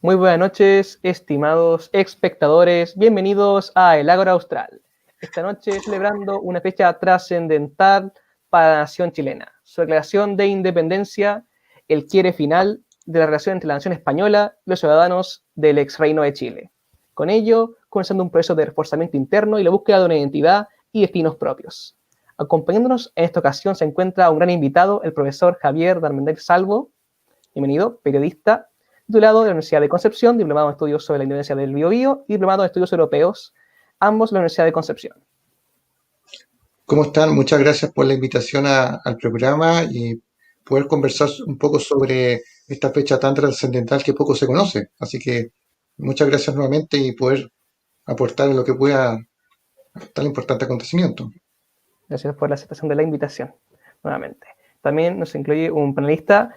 Muy buenas noches, estimados espectadores. Bienvenidos a El Ágora Austral. Esta noche celebrando una fecha trascendental para la nación chilena. Su declaración de independencia, el quiebre final de la relación entre la nación española y los ciudadanos del ex reino de Chile. Con ello, comenzando un proceso de reforzamiento interno y la búsqueda de una identidad y destinos propios. Acompañándonos en esta ocasión se encuentra un gran invitado, el profesor Javier Darmendel Salvo. Bienvenido, periodista, titulado de la Universidad de Concepción, diplomado en estudios sobre la independencia del Biobío y diplomado en estudios europeos, ambos de la Universidad de Concepción. ¿Cómo están? Muchas gracias por la invitación al programa y poder conversar un poco sobre esta fecha tan trascendental que poco se conoce. Así que muchas gracias nuevamente y poder aportar en lo que pueda a tan importante acontecimiento. Gracias por la aceptación de la invitación, nuevamente. También nos incluye un panelista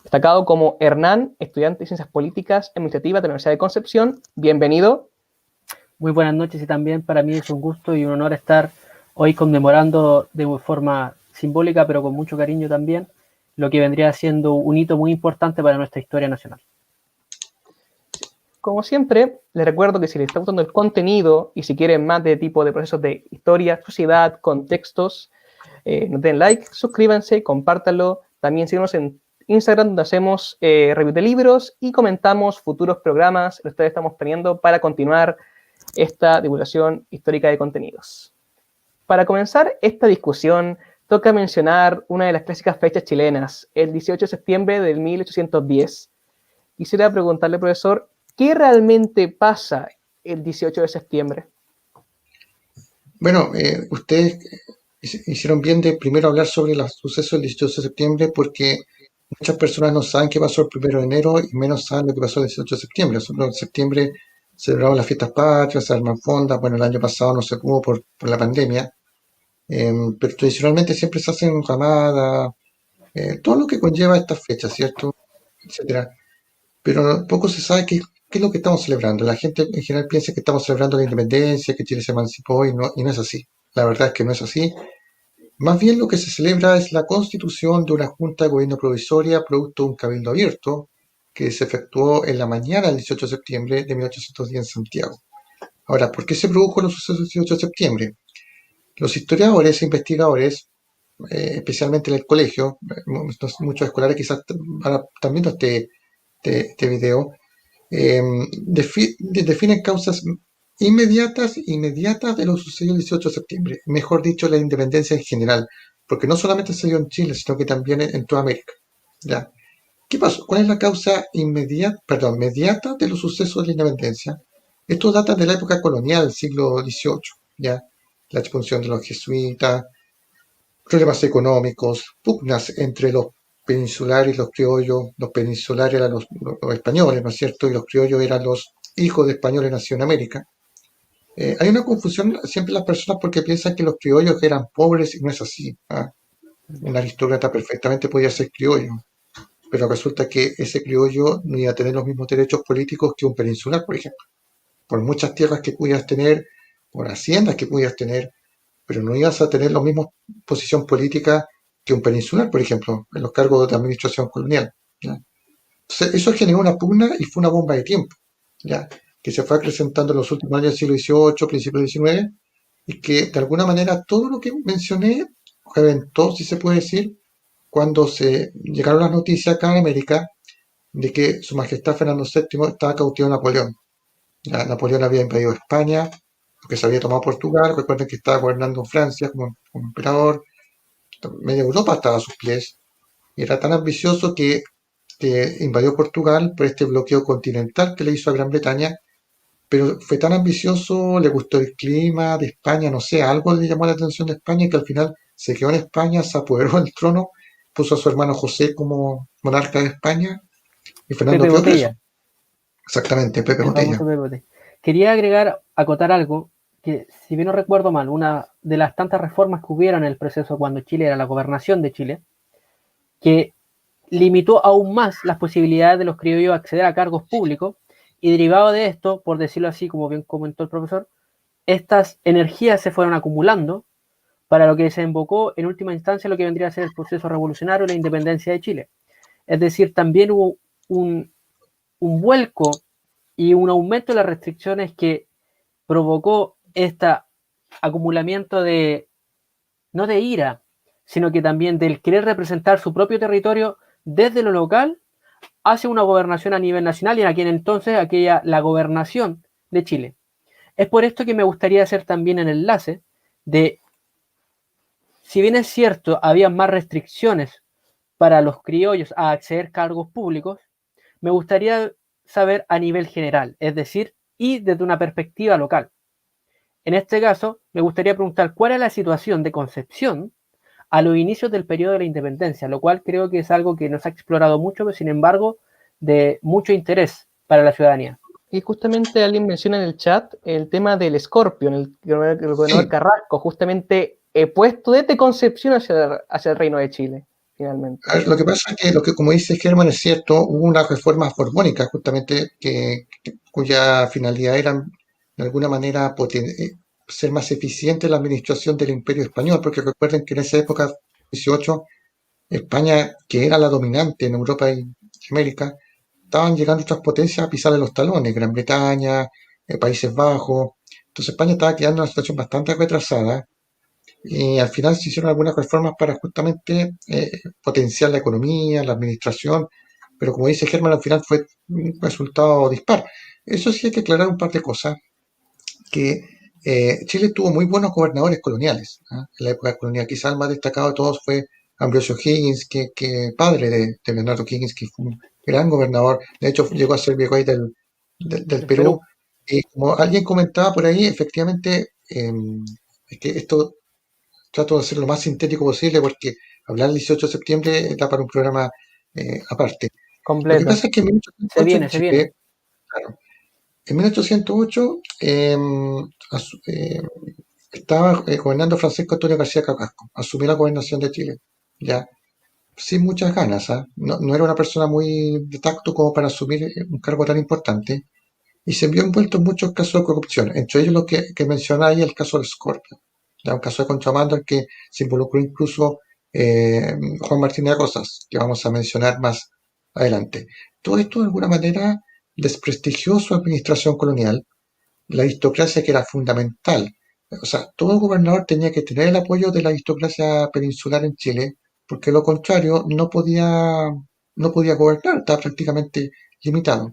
destacado como Hernán, estudiante de Ciencias Políticas Administrativas de la Universidad de Concepción. Bienvenido. Muy buenas noches y también para mí es un gusto y un honor estar hoy conmemorando de forma simbólica, pero con mucho cariño también, lo que vendría siendo un hito muy importante para nuestra historia nacional. Como siempre, les recuerdo que si les está gustando el contenido y si quieren más de tipo de procesos de historia, sociedad, contextos, nos den like, suscríbanse, compártanlo. También síganos en Instagram, donde hacemos reviews de libros y comentamos futuros programas que ustedes estamos planeando para continuar esta divulgación histórica de contenidos. Para comenzar esta discusión, toca mencionar una de las clásicas fechas chilenas, el 18 de septiembre de 1810. Quisiera preguntarle, profesor, ¿qué realmente pasa el 18 de septiembre? Bueno, ustedes hicieron bien de primero hablar sobre los sucesos del 18 de septiembre porque muchas personas no saben qué pasó el 1 de enero y menos saben lo que pasó el 18 de septiembre. Nosotros en septiembre celebramos las fiestas patrias, se arman fondas. Bueno, el año pasado no se pudo por la pandemia, pero tradicionalmente siempre se hacen ramadas, todo lo que conlleva estas fechas, ¿cierto? Etcétera. Pero poco se sabe qué es lo que estamos celebrando. La gente en general piensa que estamos celebrando la independencia, que Chile se emancipó y no es así. La verdad es que no es así. Más bien lo que se celebra es la constitución de una junta de gobierno provisoria producto de un cabildo abierto que se efectuó en la mañana del 18 de septiembre de 1810 en Santiago. Ahora, ¿por qué se produjo los sucesos del 18 de septiembre? Los historiadores e investigadores, especialmente en el colegio, muchos escolares quizás están viendo este video, definen causas inmediatas de lo sucedido el 18 de septiembre, mejor dicho, la independencia en general, porque no solamente se dio en Chile, sino que también en toda América. ¿Ya? ¿Qué pasó? ¿Cuál es la causa mediata de los sucesos de la independencia? Esto data de la época colonial del siglo XVIII, ¿ya? La expulsión de los jesuitas, problemas económicos, pugnas entre los peninsulares y los criollos. Los peninsulares eran los españoles, ¿no es cierto? Y los criollos eran los hijos de españoles nacidos en América. Hay una confusión siempre en las personas porque piensan que los criollos eran pobres y no es así. ¿Ah? Un aristócrata perfectamente podía ser criollo, pero resulta que ese criollo no iba a tener los mismos derechos políticos que un peninsular, por ejemplo. Por muchas tierras que pudieras tener, por haciendas que pudieras tener, pero no ibas a tener la misma posición política que un peninsular, por ejemplo, en los cargos de administración colonial. ¿Ya? Entonces, eso generó una pugna y fue una bomba de tiempo, ¿ya? Que se fue acrecentando en los últimos años del siglo XVIII, principios del XIX, y que de alguna manera todo lo que mencioné reventó, si se puede decir, cuando se llegaron las noticias acá en América de que Su Majestad Fernando VII estaba cautivo de Napoleón. Ya, Napoleón había invadido España, porque se había tomado Portugal. Recuerden que estaba gobernando Francia como emperador. Media Europa estaba a sus pies. Y era tan ambicioso que invadió Portugal por este bloqueo continental que le hizo a Gran Bretaña. Pero fue tan ambicioso, le gustó el clima de España, no sé, algo le llamó la atención de España, que al final se quedó en España, se apoderó del trono, puso a su hermano José como monarca de España y Fernando Pepe quedó preso. Botella, Exactamente, Pepe el Botella. famoso Pepe Botella. Quería acotar algo, que si bien no recuerdo mal, una de las tantas reformas que hubieron en el proceso cuando Chile era la gobernación de Chile, que limitó aún más las posibilidades de los criollos a acceder a cargos públicos, y derivado de esto, por decirlo así, como bien comentó el profesor, estas energías se fueron acumulando para lo que desembocó en última instancia lo que vendría a ser el proceso revolucionario y la independencia de Chile. Es decir, también hubo un vuelco y un aumento de las restricciones que provocó este acumulamiento de, no de ira, sino que también del querer representar su propio territorio desde lo local hacia una gobernación a nivel nacional y en aquel entonces la gobernación de Chile. Es por esto que me gustaría hacer también el enlace de, si bien es cierto, había más restricciones para los criollos a acceder a cargos públicos, me gustaría saber a nivel general, es decir, y desde una perspectiva local. En este caso, me gustaría preguntar cuál es la situación de Concepción a los inicios del periodo de la independencia, lo cual creo que es algo que no se ha explorado mucho, pero sin embargo, de mucho interés para la ciudadanía. Y justamente alguien menciona en el chat el tema del Scorpion, el gobernador Sí. Carrasco, justamente puesto desde Concepción hacia el Reino de Chile, finalmente. A ver, lo que pasa es que lo que, como dice Germán, es cierto, hubo unas reformas borbónicas justamente cuya finalidad era de alguna manera ser más eficiente en la administración del Imperio Español, porque recuerden que en esa época, 18, España, que era la dominante en Europa y América, estaban llegando otras potencias a pisarle los talones, Gran Bretaña, Países Bajos. Entonces España estaba quedando en una situación bastante retrasada y al final se hicieron algunas reformas para justamente potenciar la economía, la administración, pero como dice Germán, al final fue un resultado dispar. Eso sí hay que aclarar un par de cosas, que Chile tuvo muy buenos gobernadores coloniales, ¿ah? En la época colonial. Quizás el más destacado de todos fue Ambrosio Higgins, que padre de Bernardo Higgins, que fue un gran gobernador. De hecho, llegó a ser virrey del Perú. Y como alguien comentaba por ahí, efectivamente, es que esto trato de ser lo más sintético posible porque hablar el 18 de septiembre da para un programa aparte. Lo que Completo. pasa es que en Se 1808 viene, en se viene. Chile, claro, en 1808 estaba gobernando Francisco Antonio García Carrasco, asumió la gobernación de Chile, ya sin muchas ganas, ¿ah? No era una persona muy de tacto como para asumir un cargo tan importante y se vio envuelto en muchos casos de corrupción, entre ellos lo que mencionáis, el caso del Scorpio, ya un caso de contrabando en que se involucró incluso Juan Martínez Rosas, que vamos a mencionar más adelante. Todo esto de alguna manera desprestigió su administración colonial, la aristocracia que era fundamental. O sea, todo gobernador tenía que tener el apoyo de la aristocracia peninsular en Chile, porque lo contrario no podía gobernar, estaba prácticamente limitado.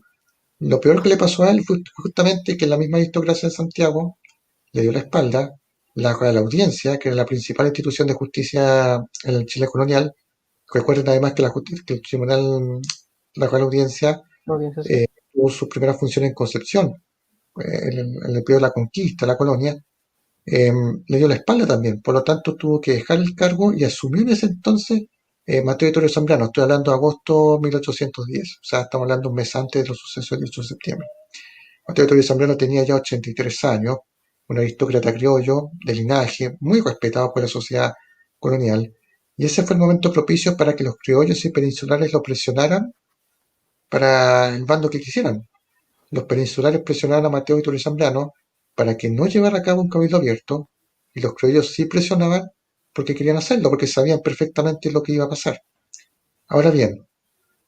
Lo peor que le pasó a él fue justamente que la misma aristocracia de Santiago le dio la espalda, la Real Audiencia, que era la principal institución de justicia en el Chile colonial. Recuerden además que el tribunal, la Real Audiencia, No pienso así. tuvo sus primeras funciones en Concepción, en el periodo de la conquista, la colonia, le dio la espalda también. Por lo tanto, tuvo que dejar el cargo y asumió en ese entonces Mateo Vittorio Zambrano. Estoy hablando de agosto de 1810. O sea, estamos hablando un mes antes de los sucesos del 8 de septiembre. Mateo Vittorio Zambrano tenía ya 83 años, un aristócrata criollo de linaje, muy respetado por la sociedad colonial. Y ese fue el momento propicio para que los criollos y peninsulares lo presionaran para el bando que quisieran. Los peninsulares presionaron a Mateo Vittorio Zambrano para que no llevara a cabo un cabildo abierto, y los criollos sí presionaban porque querían hacerlo, porque sabían perfectamente lo que iba a pasar. Ahora bien,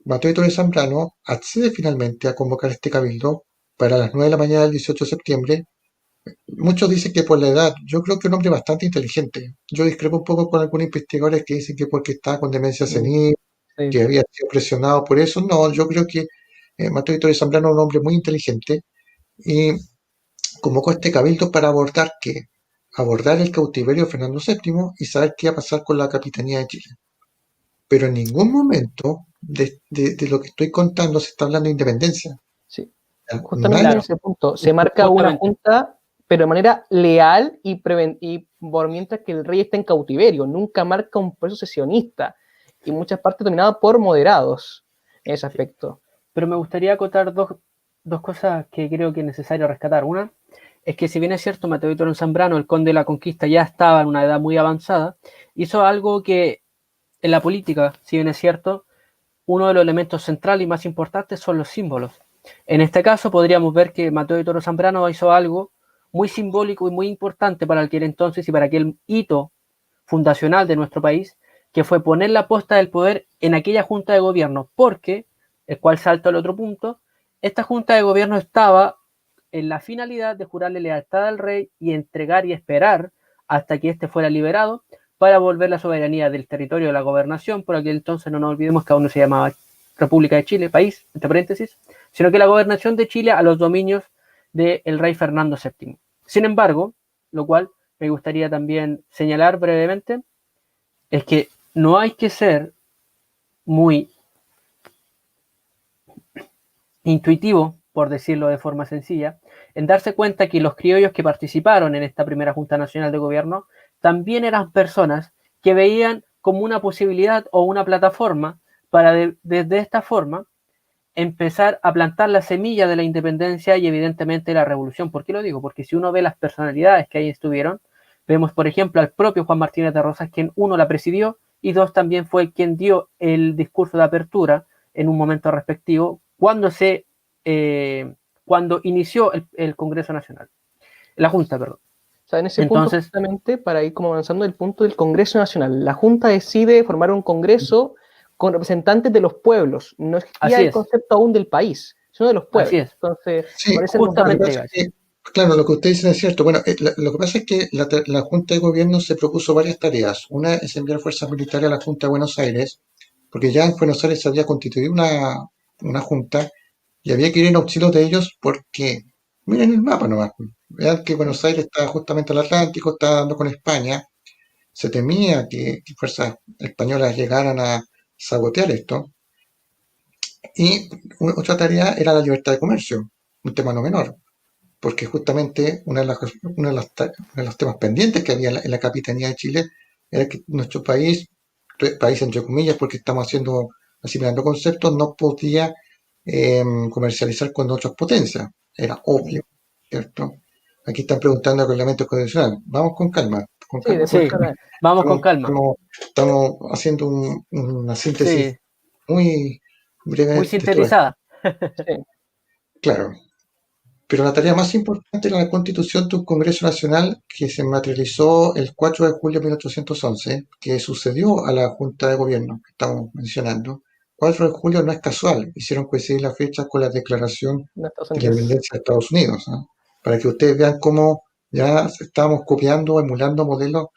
Mateo Vittorio Zambrano accede finalmente a convocar este cabildo para las 9 de la mañana del 18 de septiembre. Muchos dicen que por la edad, yo creo que un hombre bastante inteligente. Yo discrepo un poco con algunos investigadores que dicen que porque estaba con demencia senil, Sí. que había sido presionado por eso. No, yo creo que Mateo Vittorio Zambrano es un hombre muy inteligente y convocó este cabildo para abordar qué, abordar el cautiverio de Fernando VII y saber qué iba a pasar con la capitanía de Chile. Pero en ningún momento de lo que estoy contando se está hablando de independencia. Sí. ¿Ya? Justamente en Claro. ese punto se marca una Justamente. junta, pero de manera leal y por mientras que el rey está en cautiverio. Nunca marca un proceso sesionista y muchas partes dominadas por moderados en ese aspecto. Pero me gustaría acotar dos cosas que creo que es necesario rescatar. Una es que si bien es cierto, Mateo Vittorio Zambrano, el conde de la conquista, ya estaba en una edad muy avanzada, hizo algo que en la política, si bien es cierto, uno de los elementos centrales y más importantes son los símbolos. En este caso podríamos ver que Mateo Vittorio Zambrano hizo algo muy simbólico y muy importante para aquel entonces y para aquel hito fundacional de nuestro país, que fue poner la posta del poder en aquella junta de gobierno, porque, el cual salta al otro punto, esta junta de gobierno estaba en la finalidad de jurarle lealtad al rey y entregar y esperar hasta que éste fuera liberado para volver la soberanía del territorio de la gobernación. Por aquel entonces no nos olvidemos que aún no se llamaba República de Chile, país, entre paréntesis, sino que la gobernación de Chile a los dominios del rey Fernando VII. Sin embargo, lo cual me gustaría también señalar brevemente, es que no hay que ser muy intuitivo, por decirlo de forma sencilla, en darse cuenta que los criollos que participaron en esta primera Junta Nacional de Gobierno también eran personas que veían como una posibilidad o una plataforma para desde esta forma empezar a plantar la semilla de la independencia y evidentemente la revolución. ¿Por qué lo digo? Porque si uno ve las personalidades que ahí estuvieron, vemos por ejemplo al propio Juan Martínez de Rosas, quien uno la presidió y dos también fue quien dio el discurso de apertura en un momento respectivo cuando inició el Congreso Nacional, la Junta, perdón. O sea, en ese punto, Entonces, justamente, para ir como avanzando el punto del Congreso Nacional, la Junta decide formar un Congreso con representantes de los pueblos. No existía Así el es. concepto aún del país, sino de los pueblos. Así es. Entonces, Sí, por eso Justamente, lo que pasa es que, claro, lo que usted dice es cierto. Bueno, lo que pasa es que la Junta de Gobierno se propuso varias tareas. Una es enviar fuerzas militares a la Junta de Buenos Aires, porque ya en Buenos Aires se había constituido una junta y había que ir en auxilio de ellos porque, miren el mapa nomás, vean que Buenos Aires está justamente al Atlántico, está dando con España, se temía que fuerzas españolas llegaran a sabotear esto, y otra tarea era la libertad de comercio, un tema no menor, porque justamente uno de los temas pendientes que había en la Capitanía de Chile era que nuestro país entre comillas, porque estamos asimilando conceptos, no podía comercializar con otras potencias. Era obvio, ¿cierto? Aquí están preguntando el reglamento constitucional. Vamos con sí, calma, sí, después, porque vamos con calma. estamos haciendo una síntesis Sí, muy breve muy de todo esto. sintetizada. sí. Claro, pero la tarea más importante era la constitución de un Congreso Nacional que se materializó el 4 de julio de 1811, que sucedió a la Junta de Gobierno que estamos mencionando. 4 de julio no es casual, hicieron coincidir la fecha con la declaración En Estados de la Unidos. independencia de Estados Unidos, ¿no? Para que ustedes vean cómo ya estábamos copiando, emulando modelos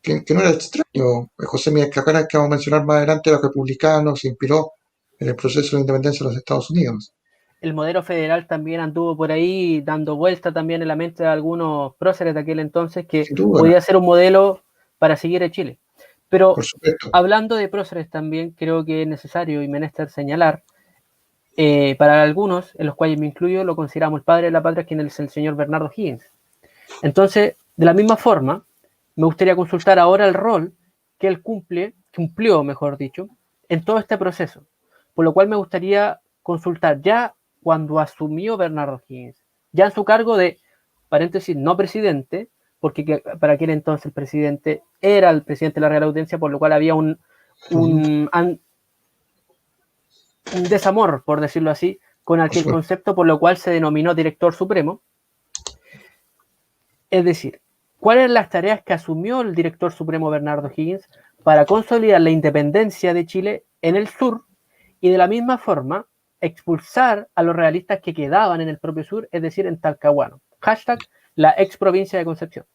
que no era extraño. José Miguel Carrera, que vamos a mencionar más adelante, era republicano, se inspiró en el proceso de independencia de los Estados Unidos. El modelo federal también anduvo por ahí dando vuelta también en la mente de algunos próceres de aquel entonces que Sin duda, podía ser un modelo para seguir en Chile. Pero por supuesto. hablando de próceres también creo que es necesario y menester señalar para algunos, en los cuales me incluyo, lo consideramos el padre de la patria, quien es el señor Bernardo Higgins. Entonces, de la misma forma, me gustaría consultar ahora el rol que él cumplió, mejor dicho, en todo este proceso. Por lo cual me gustaría consultar ya cuando asumió Bernardo Higgins, ya en su cargo de, paréntesis, no presidente, porque para aquel entonces el presidente era el presidente de la Real Audiencia, por lo cual había un desamor, por decirlo así, con aquel concepto, por lo cual se denominó director supremo. Es decir, ¿cuáles eran las tareas que asumió el director supremo Bernardo Higgins para consolidar la independencia de Chile en el sur y de la misma forma expulsar a los realistas que quedaban en el propio sur, es decir, en Talcahuano? Hashtag la ex provincia de Concepción.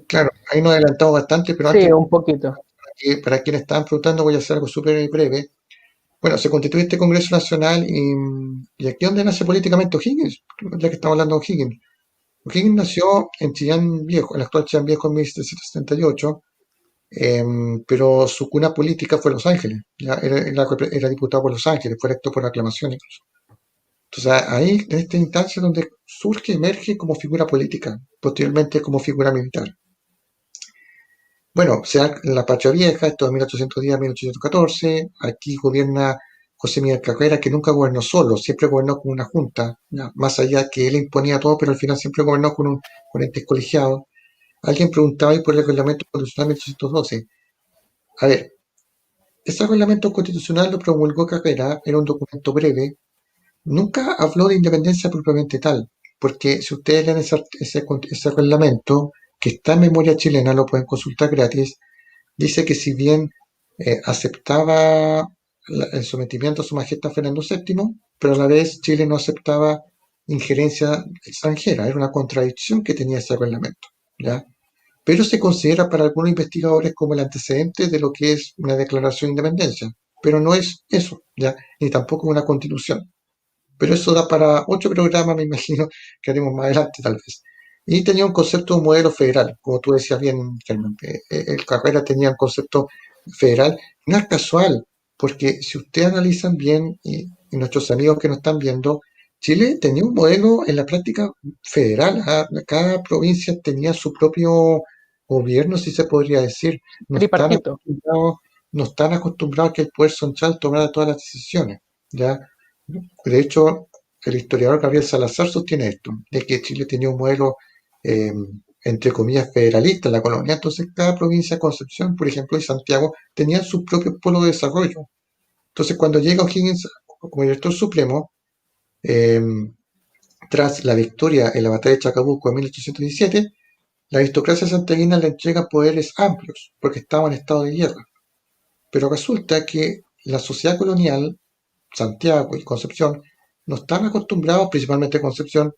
Claro, ahí nos adelantamos bastante, pero Sí, antes, un poquito. para quienes estaban preguntando, voy a hacer algo súper breve. Bueno, se constituye este Congreso Nacional y aquí es donde nace políticamente O'Higgins, ya que estamos hablando de O'Higgins. O'Higgins nació en Chillán Viejo, en el actual Chillán Viejo en 1778, pero su cuna política fue Los Ángeles. Ya era diputado por Los Ángeles, fue electo por aclamación incluso. Entonces ahí, en esta instancia, donde surge, emerge como figura política, posteriormente como figura militar. Bueno, se da la Patria Vieja, esto de 1810 a 1814, aquí gobierna José Miguel Carrera, que nunca gobernó solo, siempre gobernó con una junta, ya, más allá que él imponía todo, pero al final siempre gobernó con entes colegiados. Alguien preguntaba ahí por el reglamento constitucional 1812. A ver, ese reglamento constitucional lo promulgó Carrera, era un documento breve, nunca habló de independencia propiamente tal, porque si ustedes leen ese reglamento, que está en memoria chilena, lo pueden consultar gratis, dice que si bien aceptaba el sometimiento a su majestad Fernando VII, pero a la vez Chile no aceptaba injerencia extranjera. Era una contradicción que tenía ese reglamento, ¿ya? Pero se considera para algunos investigadores como el antecedente de lo que es una declaración de independencia. Pero no es eso, ¿ya? Ni tampoco una constitución. Pero eso da para otro programa, me imagino, que haremos más adelante tal vez. Y tenía un concepto de modelo federal, como tú decías bien, Germán. El Carrera tenía un concepto federal. No es casual, porque si ustedes analizan bien, y nuestros amigos que nos están viendo, Chile tenía un modelo en la práctica federal. Cada provincia tenía su propio gobierno, si se podría decir. No están Tripartito. acostumbrados, no están acostumbrados a que el poder central tomara todas las decisiones, ¿ya? De hecho, el historiador Gabriel Salazar sostiene esto, de que Chile tenía un modelo, eh, entre comillas, federalista en la colonia. Entonces, cada provincia, Concepción, por ejemplo, y Santiago, tenían su propio polo de desarrollo. Entonces, cuando llega O'Higgins como director supremo, eh, tras la victoria en la batalla de Chacabuco en 1817, la aristocracia santiaguina le entrega poderes amplios, porque estaba en estado de guerra. Pero resulta que la sociedad colonial, Santiago y Concepción, no están acostumbrados, principalmente Concepción,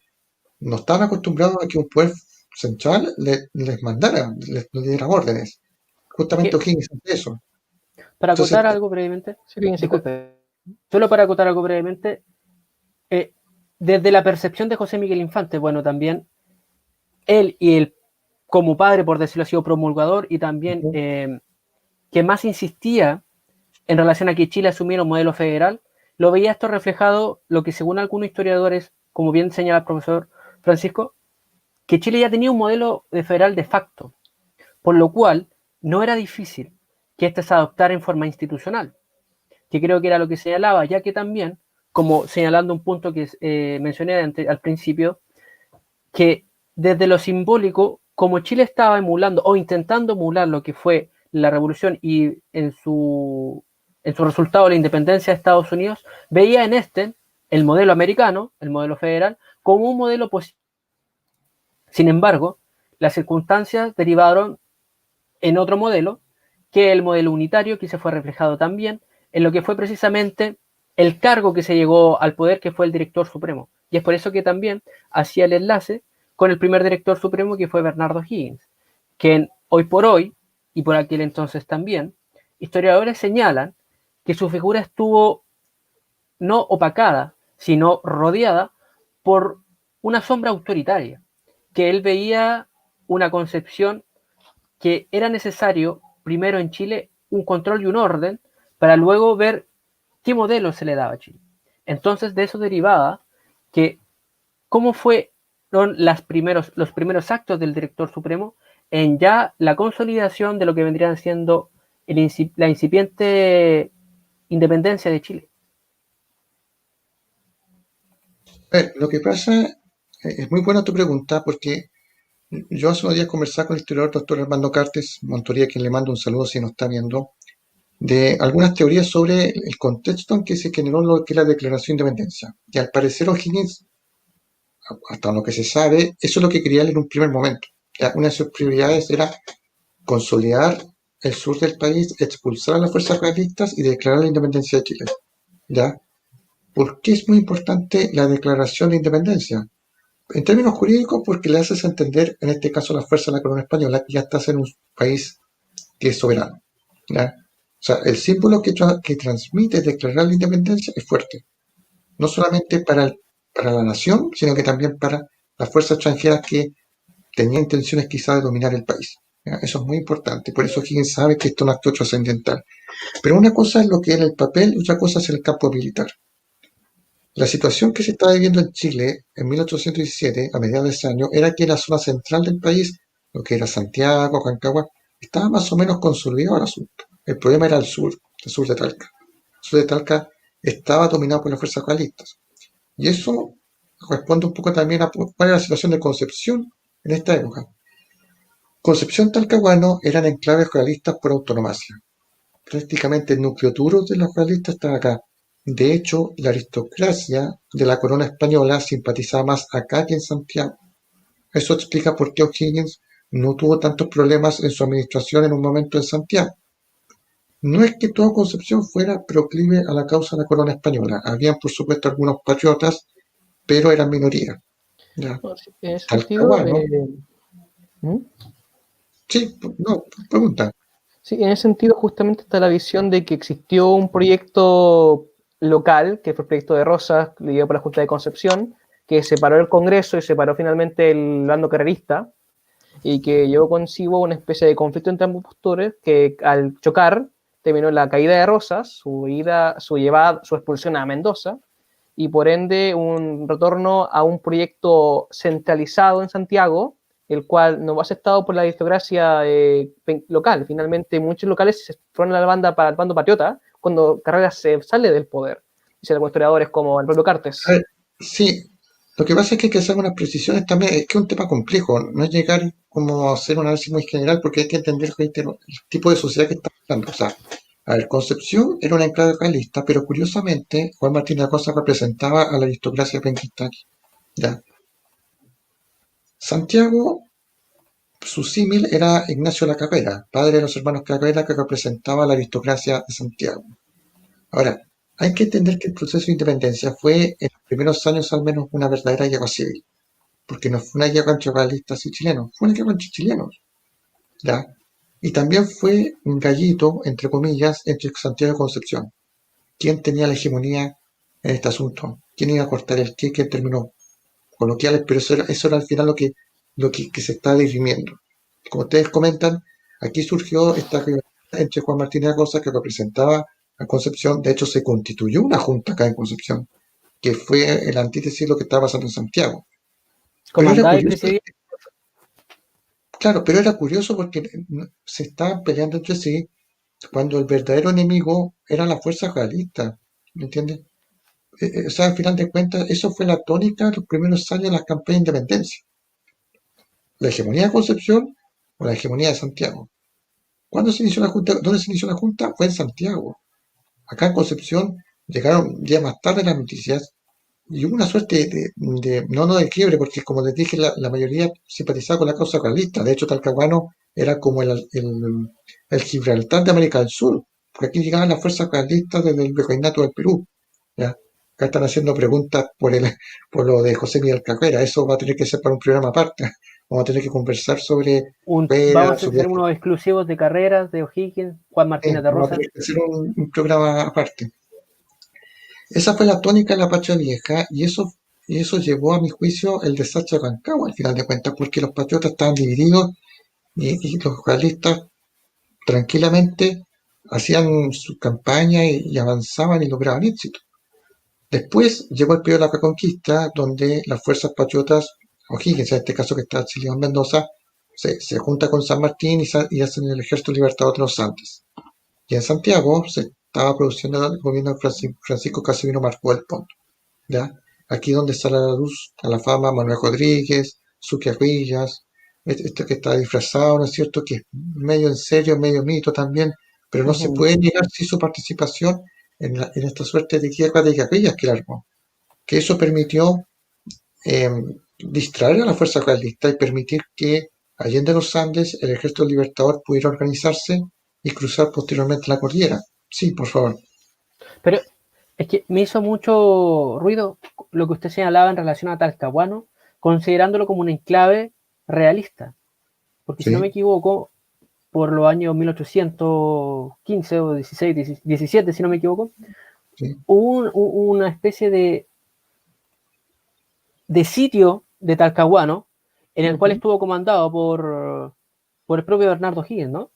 no están acostumbrados a que un poder central les mandara, les diera órdenes. Justamente Que, O'Higgins hace eso. para Entonces, acotar algo brevemente, Sí, bien, sí. disculpe, solo para acotar algo brevemente, desde la percepción de José Miguel Infante, bueno, también él y él como padre, por decirlo así, o promulgador, y también que más insistía en relación a que Chile asumiera un modelo federal, lo veía esto reflejado, lo que según algunos historiadores, como bien señala el profesor Francisco, que Chile ya tenía un modelo federal de facto, por lo cual no era difícil que éste se adoptara en forma institucional, que creo que era lo que señalaba, ya que también, como señalando un punto que mencioné al principio, que desde lo simbólico, como Chile estaba emulando o intentando emular lo que fue la revolución y en su resultado la independencia de Estados Unidos, veía en el modelo americano, el modelo federal, como un modelo positivo. Sin embargo, las circunstancias derivaron en otro modelo, que es el modelo unitario, que se fue reflejado también en lo que fue precisamente el cargo que se llegó al poder, que fue el director supremo. Y es por eso que también hacía el enlace con el primer director supremo, que fue Bernardo Higgins, que hoy por hoy, y por aquel entonces también, historiadores señalan que su figura estuvo no opacada, sino rodeada por una sombra autoritaria, que él veía una concepción que era necesario primero en Chile un control y un orden para luego ver qué modelo se le daba a Chile. Entonces de eso derivaba que cómo fueron los primeros actos del director supremo en ya la consolidación de lo que vendrían siendo la incipiente independencia de Chile. a ver, lo que pasa, es muy buena tu pregunta, porque yo hace unos días conversaba con el historiador doctor Armando Cartes Montoría, quien le mando un saludo si nos está viendo, de algunas teorías sobre el contexto en que se generó lo que es la Declaración de Independencia. Y al parecer O'Higgins, hasta lo que se sabe, eso es lo que quería él en un primer momento. Ya, una de sus prioridades era consolidar el sur del país, expulsar a las fuerzas realistas y declarar la independencia de Chile. ¿Ya? ¿Por qué es muy importante la declaración de independencia? En términos jurídicos, porque le haces entender, en este caso, a las fuerzas de la corona española, que ya estás en un país que es soberano. ¿Ya? O sea, el símbolo que transmite declarar la independencia es fuerte. No solamente para la nación, sino que también para las fuerzas extranjeras que tenían intenciones quizás de dominar el país. ¿Ya? Eso es muy importante. Por eso Higgins sabe que esto es un acto trascendental. Pero una cosa es lo que era el papel y otra cosa es el campo militar. La situación que se estaba viviendo en Chile en 1817, a mediados de ese año, era que en la zona central del país, lo que era Santiago, Rancagua, estaba más o menos consolidado el asunto. El problema era el sur de Talca. El sur de Talca estaba dominado por las fuerzas realistas. Y eso responde un poco también a cuál era la situación de Concepción en esta época. Concepción Talcahuano eran enclaves realistas por autonomacia. Prácticamente el núcleo duro de los realistas estaba acá. De hecho, la aristocracia de la corona española simpatizaba más acá que en Santiago. Eso explica por qué O'Higgins no tuvo tantos problemas en su administración en un momento en Santiago. no es que toda Concepción fuera proclive a la causa de la corona española. Habían, por supuesto, algunos patriotas, pero eran minoría. ¿Ya? No, sí, en ese sentido, Talcahuano, ¿mm? sí, no, pregunta. Sí, en ese sentido justamente está la visión de que existió un proyecto local, que fue el proyecto de Rosas, liderado por la Junta de Concepción, que separó el Congreso y separó finalmente el bando carrerista, y que llevó consigo una especie de conflicto entre ambos postures, que al chocar terminó la caída de Rosas, su expulsión a Mendoza, y por ende un retorno a un proyecto centralizado en Santiago, el cual no fue aceptado por la aristocracia local. Finalmente, muchos locales se fueron a la banda para el bando patriota cuando Carreras se sale del poder. Dicen algunos historiadores como el propio A Cartes. ver, sí, lo que pasa es que hay que hacer unas precisiones también, es que es un tema complejo, no es llegar como a hacer un análisis muy general porque hay que entender el tipo de sociedad que está hablando. O sea, a ver, Concepción era una enclave realista, pero curiosamente Juan Martín de la Cosa representaba a la aristocracia penquista aquí. ¿Ya? Santiago, su símil era Ignacio la Carrera, padre de los hermanos Carrera que representaba a la aristocracia de Santiago. Ahora, hay que entender que el proceso de independencia fue en los primeros años al menos una verdadera guerra civil, porque no fue una guerra entre realistas y chilenos, fue una guerra entre chilenos, ¿ya? Y también fue un gallito, entre comillas, entre Santiago y Concepción. ¿Quién tenía la hegemonía en este asunto? ¿Quién iba a cortar el queque en términos coloquiales? Pero eso era al final que se está dirimiendo. Como ustedes comentan, aquí surgió esta rivalidad entre Juan Martín y Agosa que representaba a Concepción. De hecho, se constituyó una junta acá en Concepción, que fue el antítesis de lo que estaba pasando en Santiago. Pero era Comandada y curioso, presidida. claro, pero era curioso porque se estaban peleando entre sí cuando el verdadero enemigo eran las fuerzas realistas, ¿me entiendes? O sea, al final de cuentas, eso fue la tónica de los primeros años de las campañas de independencia. La hegemonía de Concepción o la hegemonía de Santiago. ¿Cuándo se inició la Junta? ¿Dónde se inició la Junta? Fue en Santiago. Acá en Concepción llegaron ya más tarde las noticias y hubo una suerte no de quiebre, porque como les dije, la mayoría simpatizaba con la causa realista. De hecho, Talcahuano era como el Gibraltar de América del Sur, porque aquí llegaban las fuerzas realistas desde el virreinato del Perú. ¿Ya? Acá están haciendo preguntas por lo de José Miguel Carrera. Eso va a tener que ser para un programa aparte. Vamos a tener que conversar sobre Carrera, Vamos a sobre hacer unos exclusivos de carreras de O'Higgins, Juan Martínez de vamos a Rosa. tener que hacer un programa aparte. Esa fue la tónica de la Patria Vieja y eso llevó a mi juicio el desastre de Rancagua al final de cuentas, porque los patriotas estaban divididos y los realistas tranquilamente hacían su campaña y avanzaban y lograban éxito. Después llegó el periodo de la Reconquista, donde las fuerzas patriotas, O'Higgins, en este caso que está Chile en Mendoza, se junta con San Martín y hacen el Ejército Libertador de los Andes. Y en Santiago se estaba produciendo el gobierno de Francisco Casimiro Marcó el Ponto. ¿Ya? Aquí donde sale a la luz, a la fama, Manuel Rodríguez, Sucre Rillas, este que está disfrazado, ¿no es cierto? Que es medio en serio, medio mito también, pero no se Ujú. puede negar si su participación en esta suerte de guerra de guerrillas que él armó. Que eso permitió eh, distraer a la fuerza realista y permitir que allende los Andes el ejército libertador pudiera organizarse y cruzar posteriormente la cordillera. Sí, por favor. Pero es que me hizo mucho ruido lo que usted señalaba en relación a Talcahuano, considerándolo como un enclave realista. Porque si no me Sí, equivoco, por los años 1815 o 16, 17, si no me equivoco, sí. hubo una especie de sitio de Talcahuano en el cual Ujú. estuvo comandado por el propio Bernardo Higgins, ¿no?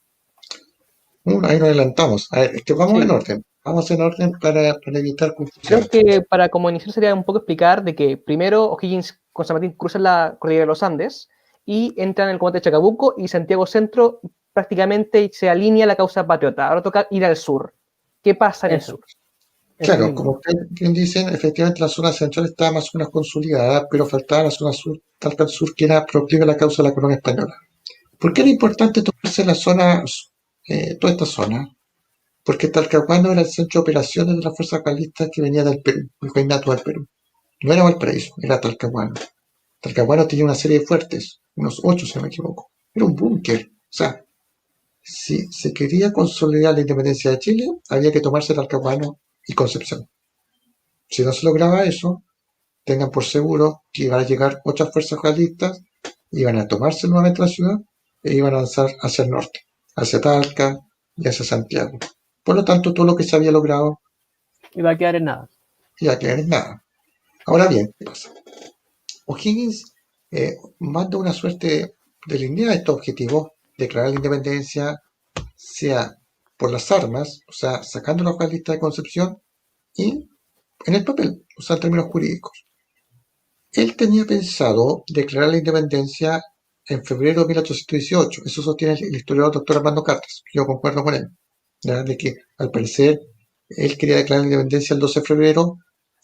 Ahí nos adelantamos. A ver, es que vamos en Sí, orden. Vamos en orden para evitar creo confusiones. que para como iniciar sería un poco explicar de que primero O'Higgins con San Martín cruzan la cordillera de los Andes y entran en el combate de Chacabuco y Santiago Centro prácticamente se alinea a la causa patriota. Ahora toca ir al sur. ¿Qué pasa en el Eso, sur? eso Claro, como mismo. ustedes bien dicen, efectivamente la zona central estaba más o menos consolidada, pero faltaba la zona sur, tal al sur, que era proclive a la causa de la corona española. ¿Por qué era importante tomarse la zona, toda esta zona? Porque Talcahuano era el centro de operaciones de las fuerzas realistas que venía del Perú, el reinato del Perú. No era Valparaíso, era Talcahuano. Talcahuano tenía una serie de fuertes, unos 8 si no me equivoco. Era un búnker. O sea, si se quería consolidar la independencia de Chile, había que tomarse Talcahuano y Concepción. Si no se lograba eso, tengan por seguro que iban a llegar otras fuerzas realistas, iban a tomarse nuevamente la ciudad e iban a avanzar hacia el norte, hacia Talca y hacia Santiago. Por lo tanto, todo lo que se había logrado Y va a quedar en nada. iba a quedar en nada. Ahora bien, ¿qué pasa? O'Higgins manda una suerte de línea a estos objetivos, declarar la independencia, sea por las armas, o sea, sacando los realistas de Concepción, y en el papel, o sea, en términos jurídicos. Él tenía pensado declarar la independencia en febrero de 1818. Eso sostiene el historiador doctor Armando Cartes. Yo concuerdo con él. ¿Ya? De que, al parecer, él quería declarar la independencia el 12 de febrero,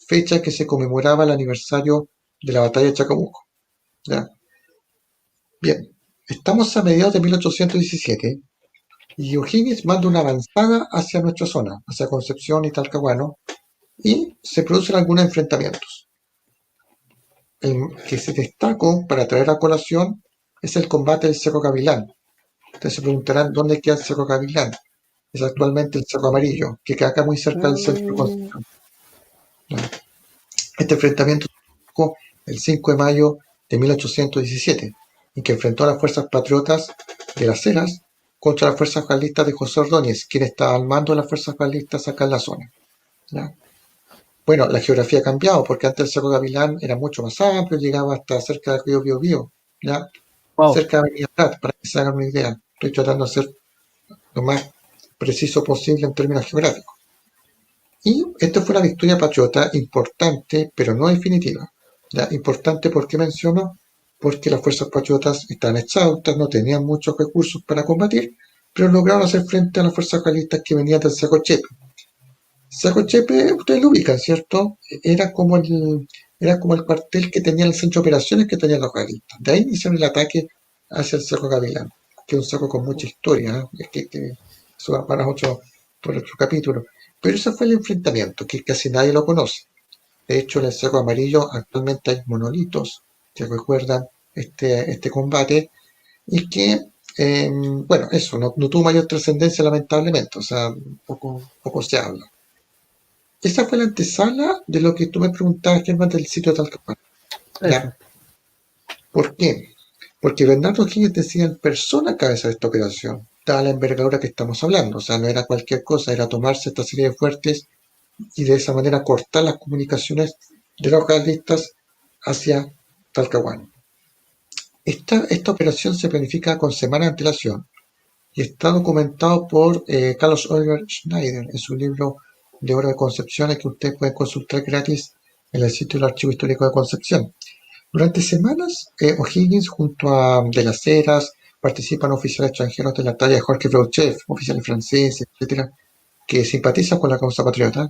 fecha que se conmemoraba el aniversario de la batalla de Chacabuco. ¿Ya? Bien, estamos a mediados de 1817 y O'Higgins manda una avanzada hacia nuestra zona, hacia Concepción y Talcahuano, y se producen algunos enfrentamientos. El que se destacó para traer a colación es el combate del Cerro Gavilán. Ustedes se preguntarán dónde queda el Cerro Gavilán. Es actualmente el Cerro Amarillo, que queda acá muy cerca del centro de Concepción. Este enfrentamiento se produjo el 5 de mayo de 1817, en que enfrentó a las fuerzas patriotas de Las Heras contra las fuerzas realistas de José Ordóñez, quien estaba al mando de las fuerzas realistas acá en la zona. ¿Ya? Bueno, la geografía ha cambiado, porque antes el Cerro Gavilán era mucho más amplio, llegaba hasta cerca del río Biobío, ¿ya? Wow. Cerca de Avenida Prat, para que se hagan una idea. Estoy tratando de ser lo más preciso posible en términos geográficos. Y esta fue una victoria patriota importante, pero no definitiva. ¿Ya? Importante, ¿por qué menciono? Porque las fuerzas patriotas estaban exhaustas, no tenían muchos recursos para combatir, pero lograron hacer frente a las fuerzas realistas que venían del Cerro Chepe. Cerro Chepe, ustedes lo ubican, ¿cierto? Era como el cuartel que tenía el centro de operaciones que tenían los realistas. De ahí iniciaron el ataque hacia el Cerro Gavilán, que es un cerro con mucha historia, ¿eh? Es que eso va para otro capítulo. Pero ese fue el enfrentamiento, que casi nadie lo conoce. De hecho, en el Cerro Amarillo actualmente hay monolitos que recuerdan este combate y que, bueno, eso no tuvo mayor trascendencia lamentablemente, o sea, poco se habla. Esa fue la antesala de lo que tú me preguntabas, Germán, del sitio de Talcahuano. ¿Ya? ¿Por qué? Porque Bernardo O'Higgins decía en persona cabeza de esta operación, dada la envergadura que estamos hablando. O sea, no era cualquier cosa, era tomarse esta serie de fuertes y de esa manera cortar las comunicaciones de los realistas hacia Talcahuano. Esta operación se planifica con semanas de antelación y está documentado por Carlos Oliver Schneider en su libro de Obra de Concepciones, que ustedes pueden consultar gratis en el sitio del Archivo Histórico de Concepción. Durante semanas, O'Higgins junto a De las Heras participan oficiales extranjeros de la talla de Jorge Broucheff, oficiales franceses, etcétera, que simpatizan con la causa patriota.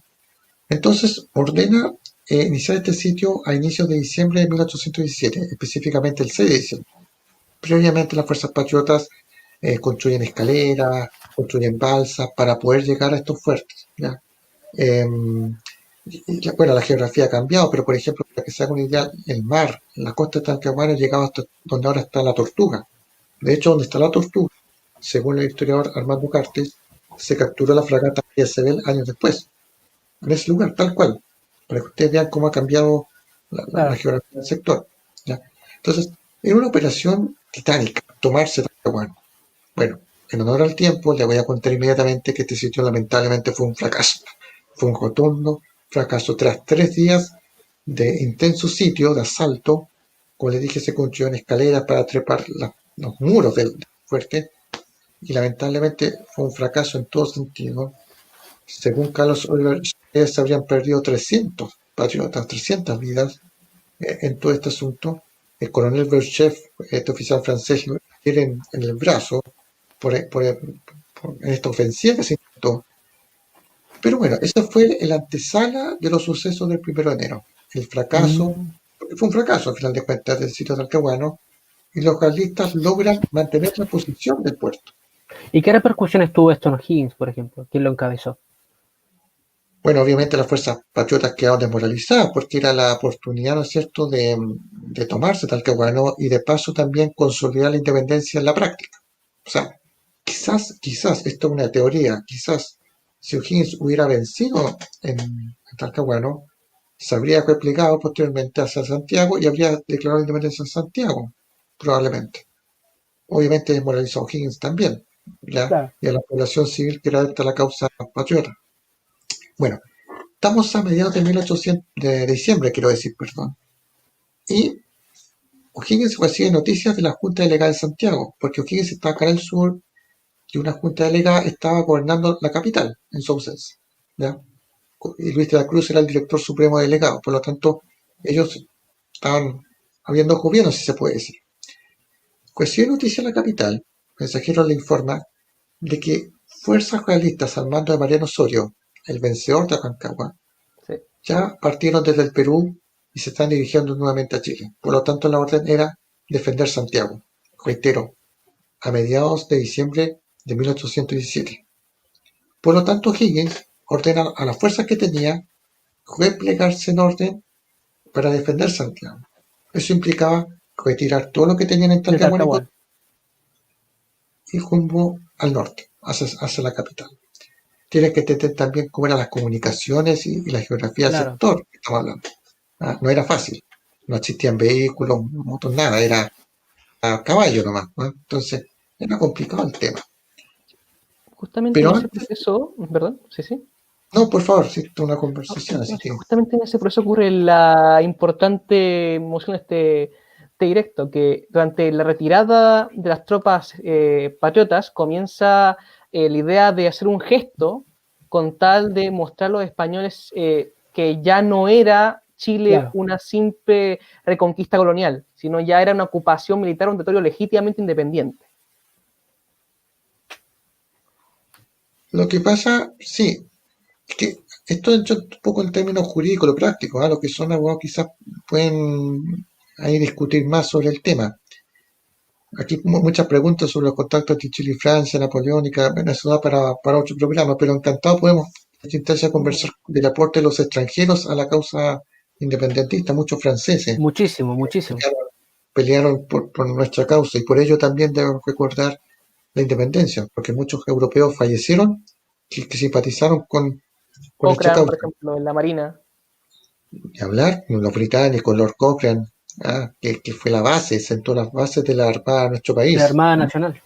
Entonces ordena iniciar este sitio a inicios de diciembre de 1817, específicamente el 6 de diciembre. Previamente las fuerzas patriotas construyen escaleras, construyen balsas para poder llegar a estos fuertes. ¿Ya? Bueno, la geografía ha cambiado, pero por ejemplo, para que se haga una idea, el mar, en la costa de Talcahuano, llegaba hasta donde ahora está la Tortuga. De hecho, donde está la Tortuga, según el historiador Armando Cartes, se capturó la fragata Jezebel años después, en ese lugar, tal cual, para que ustedes vean cómo ha cambiado la geografía del sector. ¿Ya? Entonces, era una operación titánica, tomarse Talcahuano. Bueno, en honor al tiempo, le voy a contar inmediatamente que este sitio lamentablemente fue un fracaso. Fue un rotundo fracaso. Tras 3 días de intenso sitio, de asalto, como les dije, se construyeron escaleras para trepar los muros del fuerte, y lamentablemente fue un fracaso en todo sentido. Según Carlos Oliver, se habrían perdido 300 patriotas, 300 vidas en todo este asunto. El coronel Broucheff, este oficial francés, lo tiene en el brazo en esta ofensiva que se intentó. Pero bueno, esa fue la antesala de los sucesos del 1 de enero. El fracaso, fue un fracaso al final de cuentas del sitio de Talcahuano, y los realistas logran mantener la posición del puerto. ¿Y qué repercusiones tuvo esto en O'Higgins, por ejemplo? ¿Quién lo encabezó? Bueno, obviamente las fuerzas patriotas quedaron desmoralizadas porque era la oportunidad, ¿no es cierto?, de tomarse Talcahuano y de paso también consolidar la independencia en la práctica. O sea, quizás, esto es una teoría, quizás si O'Higgins hubiera vencido en Talcahuano, se habría replegado posteriormente hacia Santiago y habría declarado la independencia en Santiago, probablemente. Obviamente desmoralizó a O'Higgins también, ¿ya? Claro. Y a la población civil que era adepta a la causa patriota. Bueno, estamos a mediados de 1800, de diciembre, quiero decir, perdón. Y O'Higgins recibe noticias de la Junta Delegada de Santiago, porque O'Higgins estaba acá en el sur y una Junta Delegada estaba gobernando la capital en su ausencia, ¿ya? Y Luis de la Cruz era el director supremo delegado, por lo tanto, ellos estaban habiendo gobierno, si se puede decir. Recibe noticia en la capital, Mensajero le informa de que fuerzas realistas al mando de Mariano Osorio, el vencedor de Aconcagua, Sí. ya partieron desde el Perú y se están dirigiendo nuevamente a Chile. Por lo tanto, la orden era defender Santiago, reitero, a mediados de diciembre de 1817. Por lo tanto, Higgins ordena a las fuerzas que tenía replegarse en orden para defender Santiago. Eso implicaba retirar todo lo que tenían en De Talcahuano Talcahuano. y rumbo al norte, hacia la capital. Tienes que entender también cómo eran las comunicaciones y la geografía del Claro. sector que estamos hablando. No era fácil, no existían vehículos, motos, nada, era a caballo nomás, ¿no? Entonces era complicado el tema. Justamente en Pero ese antes, proceso, perdón, sí, sí. no, por favor, si esto es una conversación, así que Justamente en ese proceso ocurre la importante moción este directo, que durante la retirada de las tropas patriotas comienza la idea de hacer un gesto con tal de mostrar a los españoles que ya no era Chile Claro. una simple reconquista colonial, sino ya era una ocupación militar, un territorio legítimamente independiente. lo que pasa, sí, es que esto entra un poco en términos jurídicos, lo práctico, los que son abogados quizás pueden ahí discutir más sobre el tema. Aquí muchas preguntas sobre los contactos entre Chile y Francia, napoleónica, bueno, eso da para otro programa, pero encantado podemos en esta instancia conversar del aporte de los extranjeros a la causa independentista, muchos franceses Muchísimo, muchísimo. pelearon por nuestra causa y por ello también debemos recordar la independencia, porque muchos europeos fallecieron que simpatizaron con esta Cochrane, por causa. ejemplo, en la Marina. Y hablar, los británicos, Lord Cochrane, que fue la base, sentó las bases de la Armada de nuestro De la país. Armada Nacional.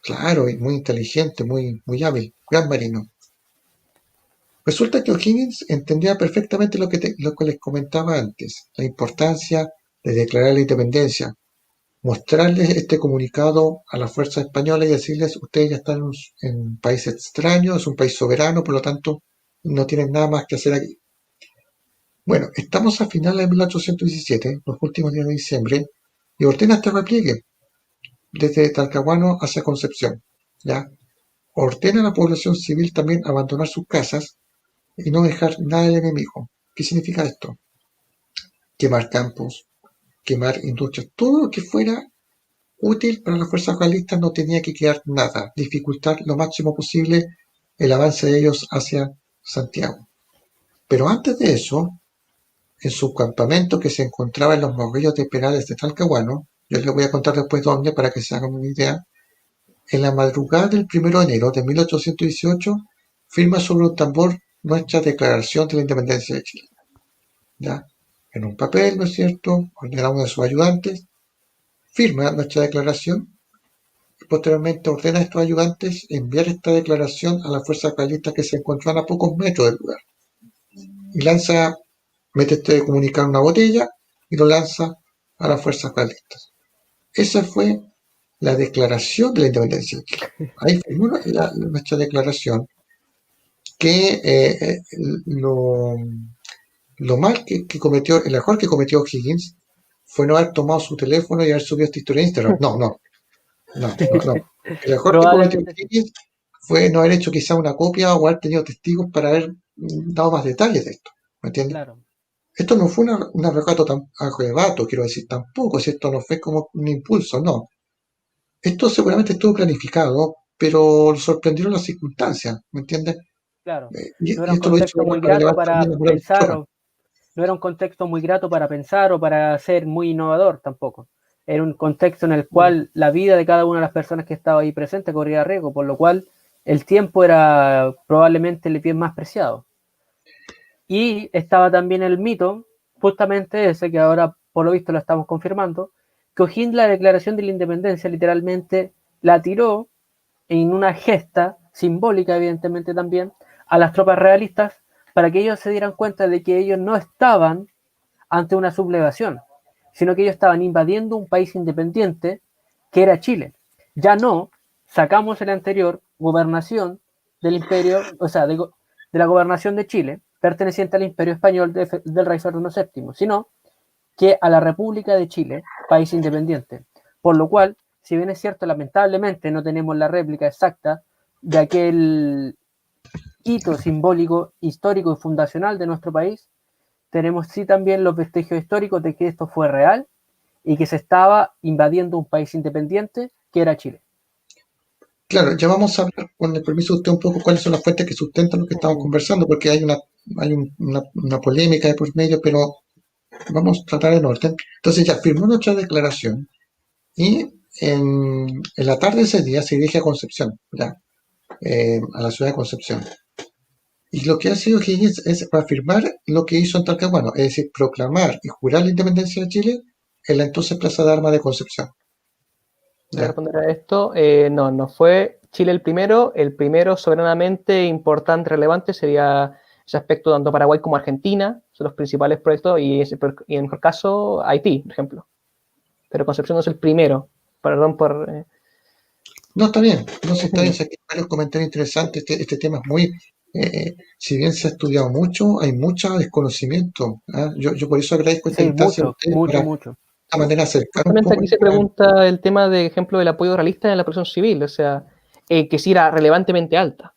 Claro, y muy inteligente, muy hábil, gran marino. Resulta que O'Higgins entendía perfectamente lo que les comentaba antes, la importancia de declarar la independencia, mostrarles este comunicado a las fuerzas españolas y decirles, ustedes ya están en un país extraño, es un país soberano, por lo tanto, no tienen nada más que hacer aquí. Bueno, estamos a finales de 1817, los últimos días de diciembre, y ordena este repliegue desde Talcahuano hacia Concepción, ¿ya? Ordena a la población civil también abandonar sus casas y no dejar nada del enemigo. ¿Qué significa esto? Quemar campos, quemar industrias, todo lo que fuera útil para las fuerzas realistas no tenía que quedar nada, dificultar lo máximo posible el avance de ellos hacia Santiago. Pero antes de eso, en su campamento que se encontraba en los morrillos de Perales de Talcahuano, yo les voy a contar después dónde para que se hagan una idea, en la madrugada del 1 de enero de 1818 firma sobre un tambor nuestra declaración de la independencia de Chile. ¿Ya? En un papel, ¿no es cierto? Ordena a uno de sus ayudantes, firma nuestra declaración y posteriormente ordena a estos ayudantes enviar esta declaración a las fuerzas realistas que se encontraban a pocos metros del lugar. Y mete este comunicado en una botella y lo lanza a las fuerzas realistas. Esa fue la declaración de la independencia de Chile. Ahí firmó nuestra declaración que lo mal que cometió, el error que cometió Higgins fue no haber tomado su teléfono y haber subido esta historia en Instagram. No. El error que cometió Probablemente sí. Higgins fue no haber hecho quizá una copia o haber tenido testigos para haber dado más detalles de esto. ¿Me entiendes? Claro. Esto no fue un arrebato, quiero decir, tampoco, si esto no fue como un impulso, no. Esto seguramente estuvo planificado, pero lo sorprendieron las circunstancias, ¿me entiendes? Claro. No era Y un esto lo he dicho contexto muy para grato elevar también para la moral de las pensar, tropas. o no era un contexto muy grato para pensar o para ser muy innovador tampoco. Era un contexto en el cual la vida de cada una de las personas que estaba ahí presente corría riesgo, por lo cual el tiempo era probablemente el bien más preciado. Y estaba también el mito, justamente ese, que ahora por lo visto lo estamos confirmando, que O'Higgins la declaración de la independencia literalmente la tiró en una gesta simbólica, evidentemente también, a las tropas realistas para que ellos se dieran cuenta de que ellos no estaban ante una sublevación, sino que ellos estaban invadiendo un país independiente que era Chile. Ya no sacamos la anterior gobernación del imperio, o sea, de la gobernación de Chile, perteneciente al imperio español del rey Fernando VII, sino que a la República de Chile, país independiente. Por lo cual, si bien es cierto, lamentablemente no tenemos la réplica exacta de aquel hito simbólico, histórico y fundacional de nuestro país, tenemos sí también los vestigios históricos de que esto fue real y que se estaba invadiendo un país independiente que era Chile. Claro, ya vamos a hablar, con el permiso de usted, un poco cuáles son las fuentes que sustentan lo que estamos conversando, porque hay una polémica de por medio, pero vamos a tratar en orden. Entonces ya firmó nuestra declaración y en la tarde de ese día se dirige a Concepción, ya, a la ciudad de Concepción. Y lo que hace O'Higgins es afirmar lo que hizo en Talcahuano, es decir, proclamar y jurar la independencia de Chile en la entonces Plaza de Armas de Concepción. Voy a responder a esto. No fue Chile el primero soberanamente importante, relevante, sería ese aspecto tanto Paraguay como Argentina, son los principales proyectos, y en el mejor caso Haití, por ejemplo. Pero Concepción no es el primero, perdón por... No, está bien, no sé, está bien, hay varios comentarios interesantes, este tema es muy, si bien se ha estudiado mucho, hay mucho desconocimiento, ¿ah? Yo por eso agradezco esta instancia a ustedes para de esta manera acercar un Justamente poco. aquí se pregunta el tema de ejemplo del apoyo realista en la protección civil, o sea, que sí era relevantemente alta.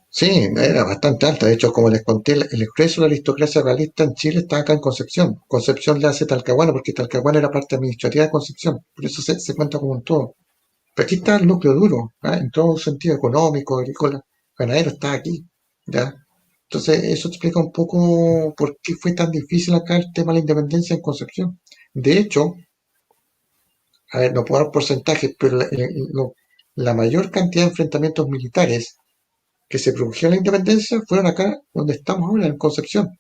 Sí, era bastante alta, de hecho, como les conté, el expreso de la aristocracia realista en Chile está acá en Concepción. Concepción le hace Talcahuano, porque Talcahuano era parte administrativa de Concepción, por eso se cuenta como un todo. Pero aquí está el núcleo duro, ¿ah? En todo sentido económico, agrícola, ganadero está aquí, ¿ya? Entonces, eso explica un poco por qué fue tan difícil acá el tema de la independencia en Concepción. De hecho, a ver, no puedo dar porcentajes, pero la mayor cantidad de enfrentamientos militares que se produjeron en la independencia fueron acá donde estamos ahora, en Concepción.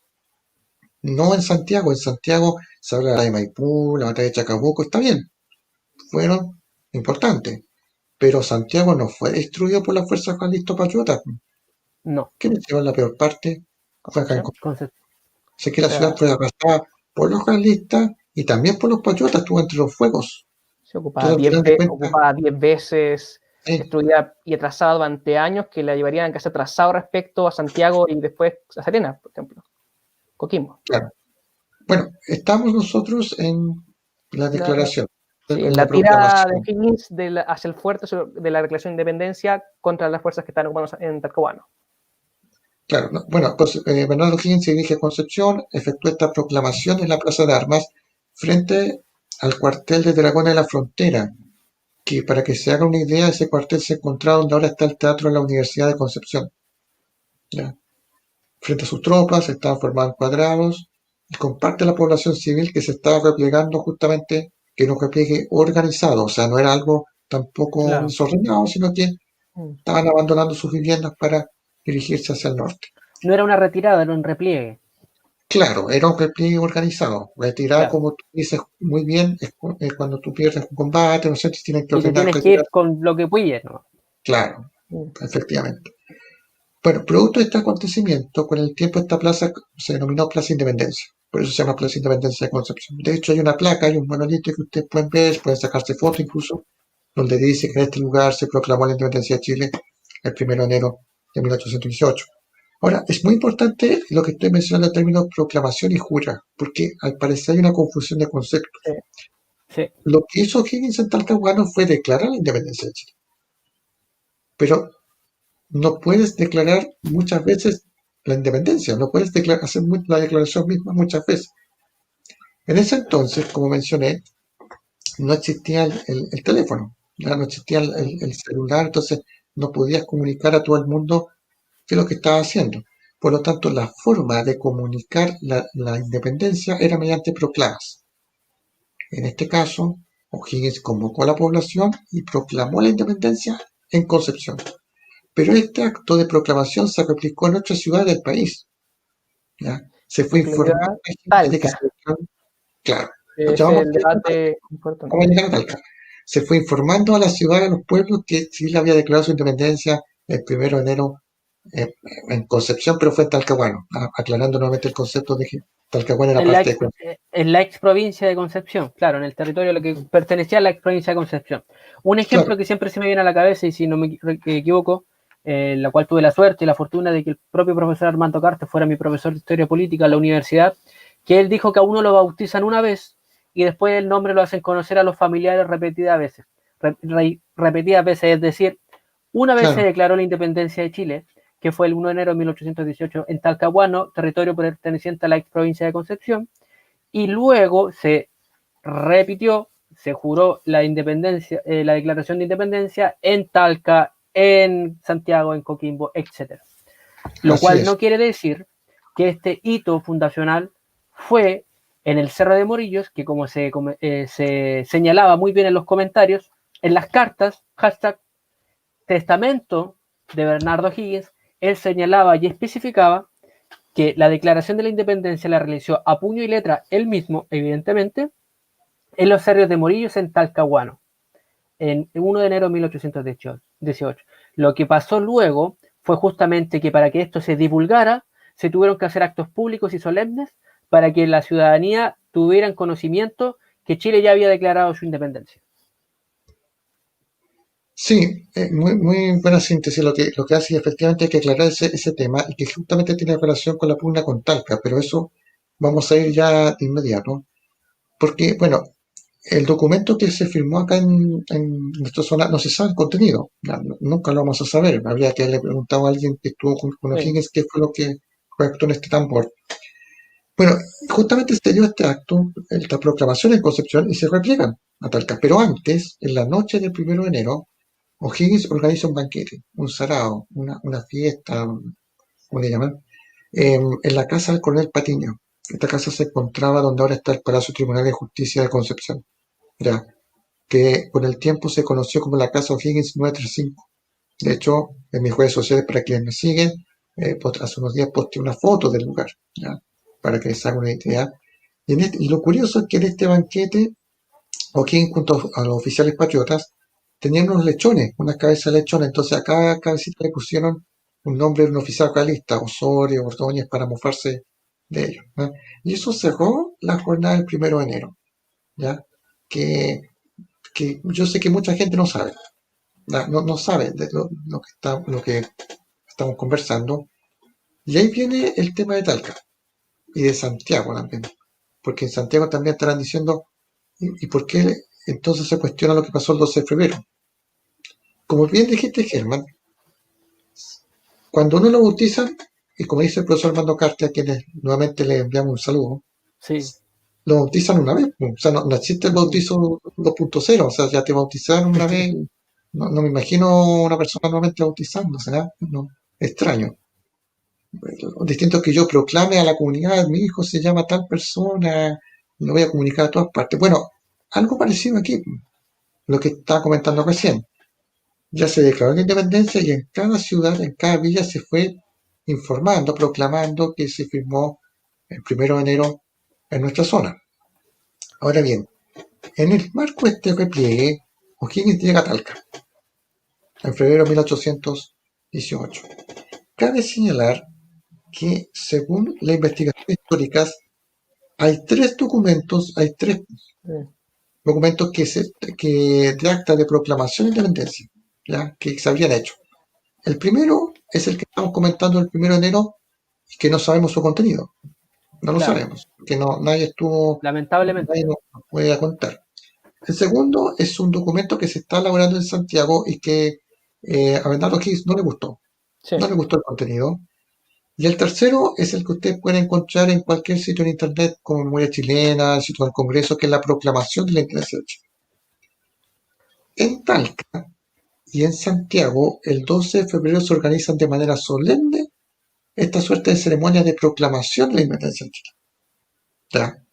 No en Santiago. En Santiago se habla de Maipú, la batalla de Chacabuco, está bien, fueron importantes. Pero Santiago no fue destruido por las fuerzas realistas patriotas. No. ¿Qué me lleva la peor parte? Fue acá en Concepción. Sé que la ciudad fue arrasada por los realistas y también por los patriotas, estuvo entre los fuegos. Se ocupaba 10 veces, sí, destruida y atrasada durante años, que la llevarían a que se atrasado respecto a Santiago y después a Serena, por ejemplo. Coquimbo. Claro. Bueno, estamos nosotros en la declaración. Sí, en la tira de Higgins hacia el fuerte de la declaración de independencia contra las fuerzas que están ocupando en Talcahuano. Claro, no, bueno, pues, Bernardo Higgins se dirige a Concepción, efectúa esta proclamación en la Plaza de Armas frente al cuartel de Dragones de la Frontera, que para que se haga una idea, ese cuartel se encontraba donde ahora está el teatro de la Universidad de Concepción. ¿Ya? Frente a sus tropas, estaban formados cuadrados y comparte la población civil que se estaba replegando justamente, que era un repliegue organizado, o sea, no era algo tampoco desordenado, sino que estaban abandonando sus viviendas para dirigirse hacia el norte. No era una retirada, era un repliegue. Claro, era un repliegue organizado. Retirada, como tú dices muy bien, es cuando tú pierdes un combate, no sé, tienes que ordenar. Y tienes que ir con lo que puedes, ¿no? Claro, efectivamente. Bueno, producto de este acontecimiento, con el tiempo esta plaza se denominó Plaza Independencia. Por eso se llama Plaza Independencia de Concepción. De hecho, hay una placa, hay un monolito que ustedes pueden ver, pueden sacarse fotos incluso, donde dice que en este lugar se proclamó la independencia de Chile el 1 de enero de 1818. Ahora, es muy importante lo que estoy mencionando en términos de proclamación y jura, porque al parecer hay una confusión de conceptos. Sí. Lo que hizo Higgins en Talcahuano fue declarar la independencia de Chile. Pero no puedes declarar muchas veces la independencia, no puedes hacer la declaración misma muchas veces. En ese entonces, como mencioné, no existía el teléfono, ¿ya? No existía el celular, entonces no podías comunicar a todo el mundo qué es lo que estaba haciendo. Por lo tanto, la forma de comunicar la independencia era mediante proclamas. En este caso, O'Higgins convocó a la población y proclamó la independencia en Concepción. Pero este acto de proclamación se replicó en otras ciudades del país. ¿Ya? Se fue Incluida informando a la gente de que se Talca. declaró. Claro, Es el debate importante. vamos a llegar a Talca. Se fue informando a la ciudad, a los pueblos, que Chile había declarado su independencia el 1 de enero en Concepción, pero fue en Talcahuano, aclarando nuevamente el concepto de que Talcahuano era parte de Concepción. En la ex provincia de Concepción, claro, en el territorio a lo que pertenecía a la ex provincia de Concepción. Un ejemplo Claro. que siempre se me viene a la cabeza, y si no me equivoco, la cual tuve la suerte y la fortuna de que el propio profesor Armando Carte fuera mi profesor de historia política en la universidad, que él dijo que a uno lo bautizan una vez y después el nombre lo hacen conocer a los familiares repetidas veces. Repetidas veces, es decir, una vez se Claro. declaró la independencia de Chile, que fue el 1 de enero de 1818 en Talcahuano, territorio perteneciente a la ex provincia de Concepción, y luego se repitió, se juró la independencia, la declaración de independencia en Talca, en Santiago, en Coquimbo, etc. Lo Así cual es. no quiere decir que este hito fundacional fue en el Cerro de Morillos, que como se señalaba muy bien en los comentarios, en las cartas, hashtag testamento de Bernardo O'Higgins, él señalaba y especificaba que la declaración de la independencia la realizó a puño y letra él mismo, evidentemente, en los cerros de Morillos en Talcahuano, en 1 de enero de 1818. Lo que pasó luego fue justamente que para que esto se divulgara, se tuvieron que hacer actos públicos y solemnes para que la ciudadanía tuviera conocimiento que Chile ya había declarado su independencia. Sí, muy buena síntesis lo que hace, y efectivamente hay que aclarar ese tema y que justamente tiene relación con la pugna con Talca, pero eso vamos a ir ya de inmediato, porque, bueno, el documento que se firmó acá en nuestra zona no se sabe el contenido, nunca lo vamos a saber, habría que haberle preguntado a alguien que estuvo con Sí. O'Higgins qué fue lo que redactó en este tambor. Bueno, justamente se dio este acto, esta proclamación en Concepción, y se repliegan a Talca, pero antes, en la noche del 1 de enero, O'Higgins organiza un banquete, un sarao, una fiesta, ¿cómo le llaman? En la casa del coronel Patiño. Esta casa se encontraba donde ahora está el Palacio Tribunal de Justicia de Concepción, ya, que con el tiempo se conoció como la Casa O'Higgins 935. De hecho, en mis redes sociales, para quienes me siguen, hace unos días posté una foto del lugar, ya, para que les haga una idea. Y lo curioso es que en este banquete, O'Higgins junto a los oficiales patriotas, tenían unos lechones, unas cabezas de lechones, entonces a cada cabecita le pusieron un nombre de un oficial realista, Osorio, Ordóñez, para mofarse de ellos, ¿no? Y eso cerró la jornada del 1 de enero, ¿ya? Que, que yo sé que mucha gente no sabe, no sabe de lo que estamos conversando. Y ahí viene el tema de Talca y de Santiago también, porque en Santiago también estarán diciendo, ¿y por qué entonces se cuestiona lo que pasó el 12 de febrero? Como bien dijiste, Germán, cuando uno lo bautiza, y como dice el profesor Armando Carte, a quienes nuevamente le enviamos un saludo, Sí. lo bautizan una vez, o sea, no existe el bautizo 2.0, o sea, ya te bautizaron una vez, no me imagino una persona nuevamente bautizándose, ¿no? No, extraño. Lo distinto es que yo proclame a la comunidad, mi hijo se llama tal persona, lo voy a comunicar a todas partes. Bueno, algo parecido aquí, lo que estaba comentando recién. Ya se declaró la independencia y en cada ciudad, en cada villa se fue informando, proclamando que se firmó el 1 de enero en nuestra zona. Ahora bien, en el marco de este repliegue, O'Higgins llega a Talca en febrero de 1818. Cabe señalar que, según las investigaciones históricas, hay tres documentos que de acta de proclamación de independencia, ¿ya? Que se habían hecho. El primero es el que estamos comentando el 1 de enero y que no sabemos su contenido. No lo Claro, sabemos, que nadie lamentablemente. nos puede contar. El segundo es un documento que se está elaborando en Santiago y que a Bernardo Higgins no le gustó. Sí. No le gustó el contenido. Y el tercero es el que ustedes pueden encontrar en cualquier sitio en internet como Memoria Chilena, el sitio del Congreso, que es la proclamación de la independencia de Chile. En Talca y en Santiago, el 12 de febrero se organizan de manera solemne esta suerte de ceremonias de proclamación de la independencia de Chile. ¿Ya?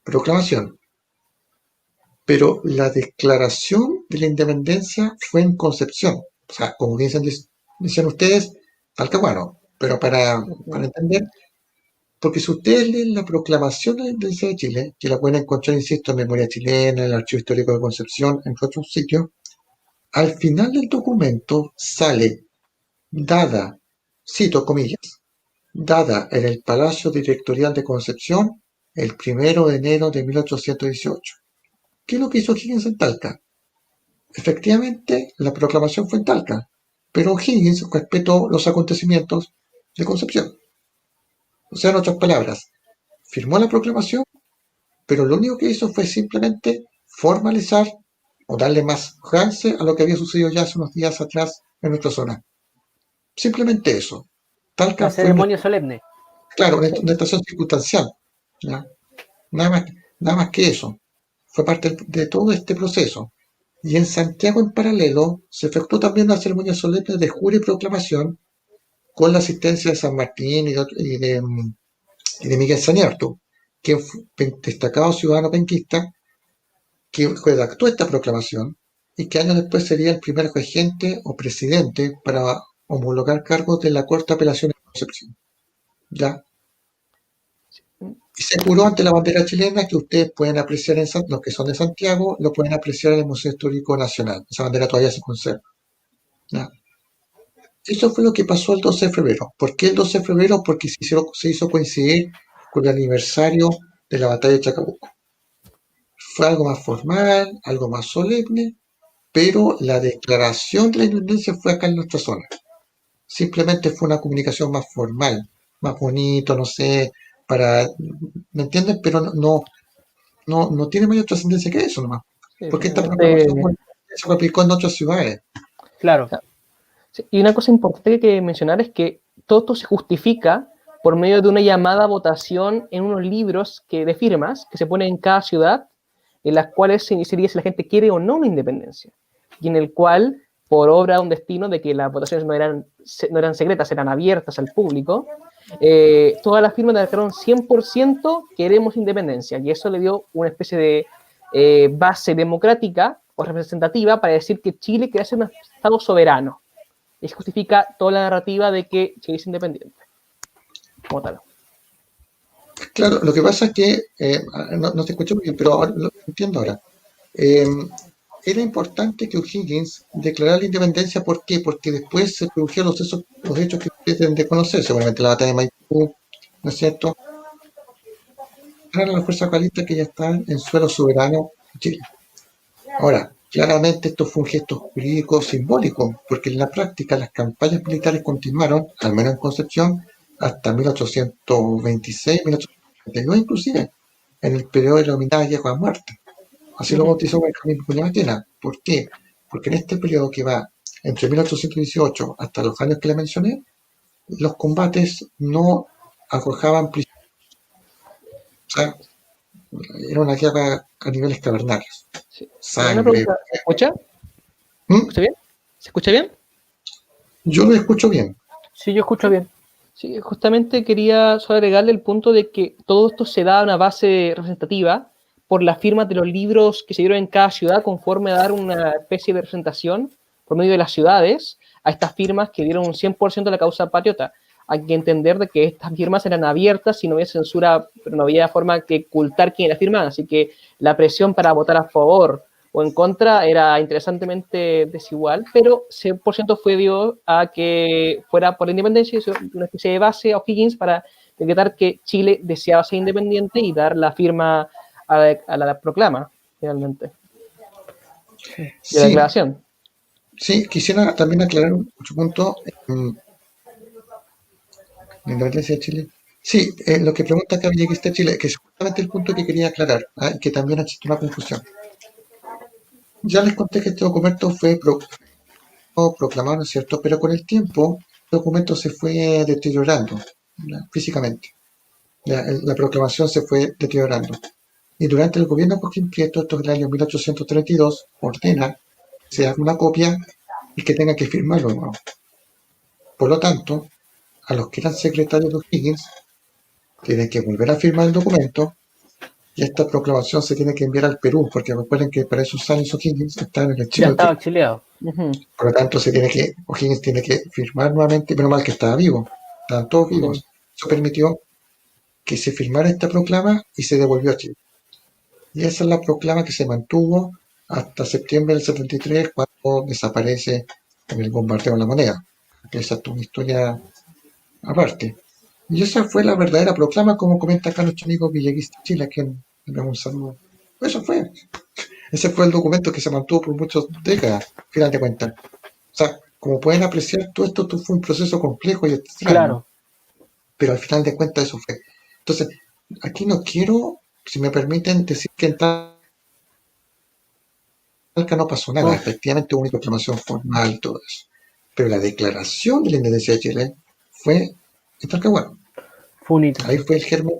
Proclamación. pero la declaración de la independencia fue en Concepción. O sea, como dicen ustedes, Talcahuano. Pero para entender, porque si ustedes leen la proclamación de la independencia de Chile, que la pueden encontrar, insisto, en Memoria Chilena, en el Archivo Histórico de Concepción, en otros sitios, al final del documento sale dada, cito comillas, dada en el Palacio Directorial de Concepción el 1 de enero de 1818. ¿Qué es lo que hizo Higgins en Talca? Efectivamente, la proclamación fue en Talca, pero Higgins respetó los acontecimientos de Concepción. O sea, en otras palabras, firmó la proclamación, pero lo único que hizo fue simplemente formalizar o darle más chance a lo que había sucedido ya hace unos días atrás en nuestra zona. Simplemente eso. Talca La fue ceremonia solemne. claro, una estación circunstancial. ¿Ya? Nada más que eso. Fue parte de todo este proceso. Y en Santiago, en paralelo, se efectuó también una ceremonia solemne de jura y proclamación con la asistencia de San Martín y de Miguel Saniarto, que fue un destacado ciudadano penquista que redactó esta proclamación y que años después sería el primer regente o presidente para homologar cargos de la Corte de Apelaciones de Concepción. ¿Ya? Y se juró ante la bandera chilena que ustedes pueden apreciar, los que son de Santiago, lo pueden apreciar en el Museo Histórico Nacional. Esa bandera todavía se conserva. ¿Ya? Eso fue lo que pasó el 12 de febrero. ¿Por qué el 12 de febrero? Porque se hizo coincidir con el aniversario de la batalla de Chacabuco. Fue algo más formal, algo más solemne, pero la declaración de la independencia fue acá en nuestra zona. Simplemente fue una comunicación más formal, más bonito, no sé, ¿me entienden? Pero no tiene mayor trascendencia que eso nomás. Sí, Porque esta finalmente, proclamación se replicó en otras ciudades. Claro. sí. Y una cosa importante que mencionar es que todo esto se justifica por medio de una llamada a votación en unos libros de firmas que se ponen en cada ciudad, en las cuales se iniciaría si la gente quiere o no una independencia. Y en el cual, por obra de un destino de que las votaciones no eran secretas, eran abiertas al público, todas las firmas declararon 100% queremos independencia. Y eso le dio una especie de base democrática o representativa para decir que Chile quería ser un Estado soberano. Y se justifica toda la narrativa de que Chile es independiente. Como tal. Claro, lo que pasa es que, no te escucho muy bien, pero ahora lo entiendo ahora. Eh, Era importante que O'Higgins declarara la independencia. ¿Por qué? Porque después se produjeron los hechos que ustedes deben de conocer, seguramente la batalla de Maipú, ¿no es cierto? Eran las fuerzas realistas que ya están en suelo soberano de Chile. Ahora, claramente esto fue un gesto jurídico simbólico, porque en la práctica las campañas militares continuaron, al menos en Concepción, hasta 1826, 1832 inclusive, en el periodo denominado Guerra a Muerte. Así lo bautizó Benjamín Vicuña Maquena. ¿Por qué? Porque en este periodo que va entre 1818 hasta los años que le mencioné, los combates no arrojaban prisioneros. O sea, era una guerra a niveles cavernarios. Sí. Una Sangre. pregunta, ¿se escucha? ¿Se escucha bien? ¿Se escucha bien? Yo lo escucho bien. Sí, yo escucho bien. Sí, justamente quería solo agregarle el punto de que todo esto se da a una base representativa por las firmas de los libros que se dieron en cada ciudad conforme a dar una especie de representación por medio de las ciudades a estas firmas que dieron un 100% de la causa patriota. Hay que entender de que estas firmas eran abiertas y no había censura, pero no había forma de ocultar quién las firmaba, así que la presión para votar a favor o en contra era interesantemente desigual, pero 100% fue dio a que fuera por la independencia y una especie de base a O'Higgins para decretar que Chile deseaba ser independiente y dar la firma a la proclama, finalmente, de la Sí, declaración. sí, quisiera también aclarar un punto. La independencia de Chile. Sí, lo que pregunta acá Villegas Chile, que es justamente el punto que quería aclarar, y que también existe una confusión. Ya les conté que este documento fue proclamado, ¿no es cierto? Pero con el tiempo, el documento se fue deteriorando, ¿ya? Físicamente. ¿Ya? La proclamación se fue deteriorando. Y durante el gobierno de Joaquín Prieto, esto es el año 1832, ordena que se haga una copia y que tenga que firmarlo de nuevo. Por lo tanto, a los que eran secretarios de O'Higgins, tienen que volver a firmar el documento y esta proclamación se tiene que enviar al Perú, porque recuerden que para esos años O'Higgins estaba en el Ya exilio. estaba exiliado. Por lo tanto, O'Higgins tiene que firmar nuevamente, menos mal que estaba vivo, estaban todos vivos. Eso permitió que se firmara esta proclama y se devolvió a Chile. Y esa es la proclama que se mantuvo hasta septiembre del 73, cuando desaparece en el bombardeo de La Moneda. Esa es una historia aparte. Y esa fue la verdadera proclama, como comenta acá nuestro amigo Villeguista Chile, a quien le damos un saludo. Eso fue. Ese fue el documento que se mantuvo por muchas décadas, al final de cuentas. O sea, como pueden apreciar, todo esto fue un proceso complejo y extraño. Claro. Pero al final de cuentas eso fue. Entonces, aquí no quiero, si me permiten, decir que en Talca no pasó nada. Efectivamente hubo una proclamación formal y todo eso. Pero la declaración de la independencia de Chile fue en Talcahuano. Fue un hito. Ahí fue el germen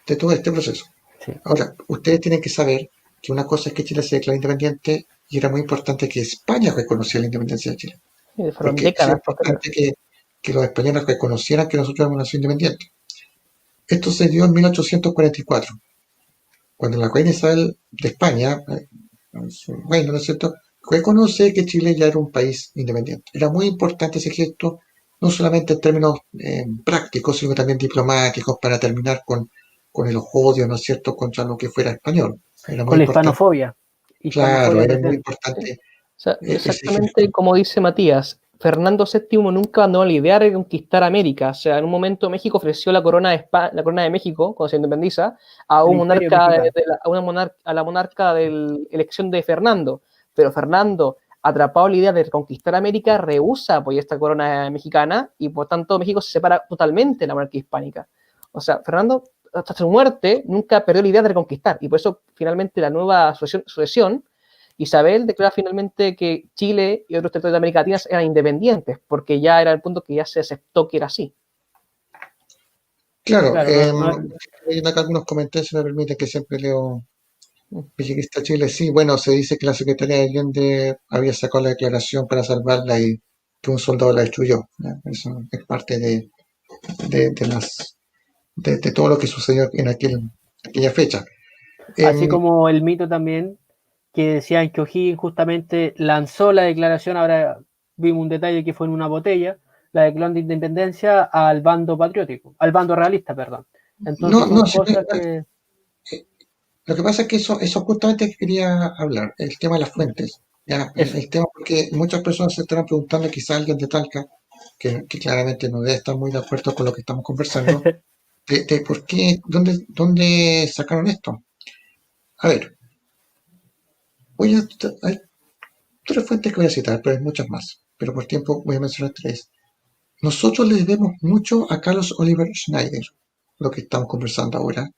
de todo este proceso. Sí. Ahora, ustedes tienen que saber que una cosa es que Chile se declara independiente y era muy importante que España reconociera la independencia de Chile. Porque es importante que los españoles reconocieran que nosotros éramos una nación independiente. Esto se dio en 1844, cuando la reina Isabel de España, bueno, ¿no es cierto?, reconoce que Chile ya era un país independiente. Era muy importante ese gesto, no solamente en términos prácticos, sino también diplomáticos, para terminar con el odio, ¿no es cierto?, contra lo que fuera español. Era muy Con la importante. hispanofobia. Claro, era muy importante. O sea, exactamente como dice Matías, Fernando VII nunca abandonó la idea de conquistar América. O sea, en un momento México ofreció la corona de México, cuando se independiza, a un monarca a la monarca de la elección de Fernando. Pero Fernando, atrapado en la idea de conquistar América, rehúsa apoyar esta corona mexicana y por tanto México se separa totalmente de la monarquía hispánica. O sea, Fernando, hasta su muerte, nunca perdió la idea de reconquistar y por eso finalmente la nueva sucesión, Isabel declara finalmente que Chile y otros territorios de América Latina eran independientes, porque ya era el punto que ya se aceptó que era así. Claro, hay acá algunos comentarios, si me permiten, que siempre leo. Villeguista Chile, sí, bueno, se dice que la secretaria de Allende había sacado la declaración para salvarla y que un soldado la destruyó. ¿Ya? Eso es parte de todo lo que sucedió en aquella fecha. Así como el mito también que decían que O'Higgins justamente lanzó la declaración, ahora vimos un detalle que fue en una botella, la declaración de independencia al bando patriótico, al bando realista, perdón. Entonces lo que pasa es que eso justamente quería hablar, el tema de las fuentes. ¿Ya? El tema, porque muchas personas se estarán preguntando, quizá alguien de Talca, que claramente no debe estar muy de acuerdo con lo que estamos conversando, de por qué, dónde sacaron esto. A ver, hay 3 fuentes que voy a citar, pero hay muchas más. Pero por tiempo voy a mencionar 3. Nosotros le debemos mucho a Carlos Oliver Schneider, lo que estamos conversando ahora.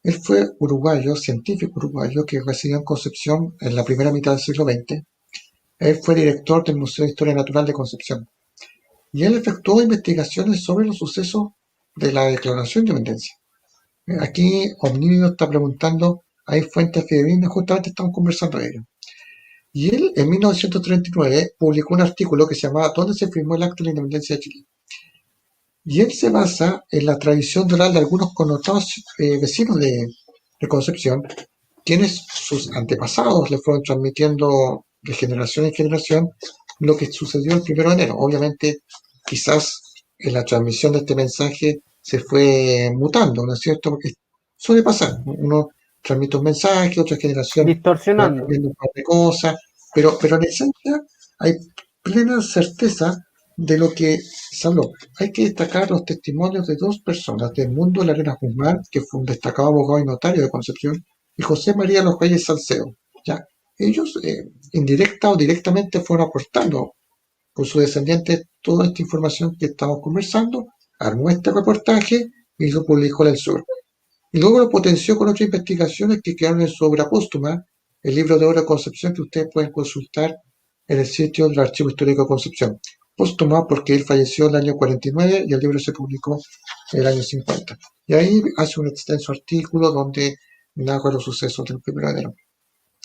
Él fue uruguayo, científico uruguayo, que residió en Concepción en la primera mitad del siglo XX. Él fue director del Museo de Historia Natural de Concepción. Y él efectuó investigaciones sobre los sucesos de la Declaración de Independencia. Aquí Omnidio está preguntando, ¿hay fuentes fidedignas? Justamente estamos conversando de ello. Y él, en 1939, publicó un artículo que se llamaba ¿Dónde se firmó el Acta de la Independencia de Chile? Y él se basa en la tradición oral de algunos connotados vecinos de Concepción, quienes sus antepasados le fueron transmitiendo de generación en generación lo que sucedió el 1 de enero. Obviamente, quizás en la transmisión de este mensaje se fue mutando, ¿no es cierto? Porque suele pasar. Uno transmite un mensaje, otra generación va distorsionando. cambiando un par de cosas, pero en esencia hay plena certeza de lo que se habló. Hay que destacar los testimonios de 2 personas, del Mundo Larena Guzmán, que fue un destacado abogado y notario de Concepción, y José María Los Reyes Salcedo. ¿Ya? Ellos, indirecta o directamente, fueron aportando con sus descendientes toda esta información que estamos conversando, armó este reportaje y lo publicó en el sur. Y luego lo potenció con otras investigaciones que quedaron en su obra póstuma, el libro de oro de Concepción, que ustedes pueden consultar en el sitio del Archivo Histórico de Concepción. Póstuma porque él falleció en el año 49 y el libro se publicó en el año 50. Y ahí hace un extenso artículo donde narra los sucesos del 1 de enero.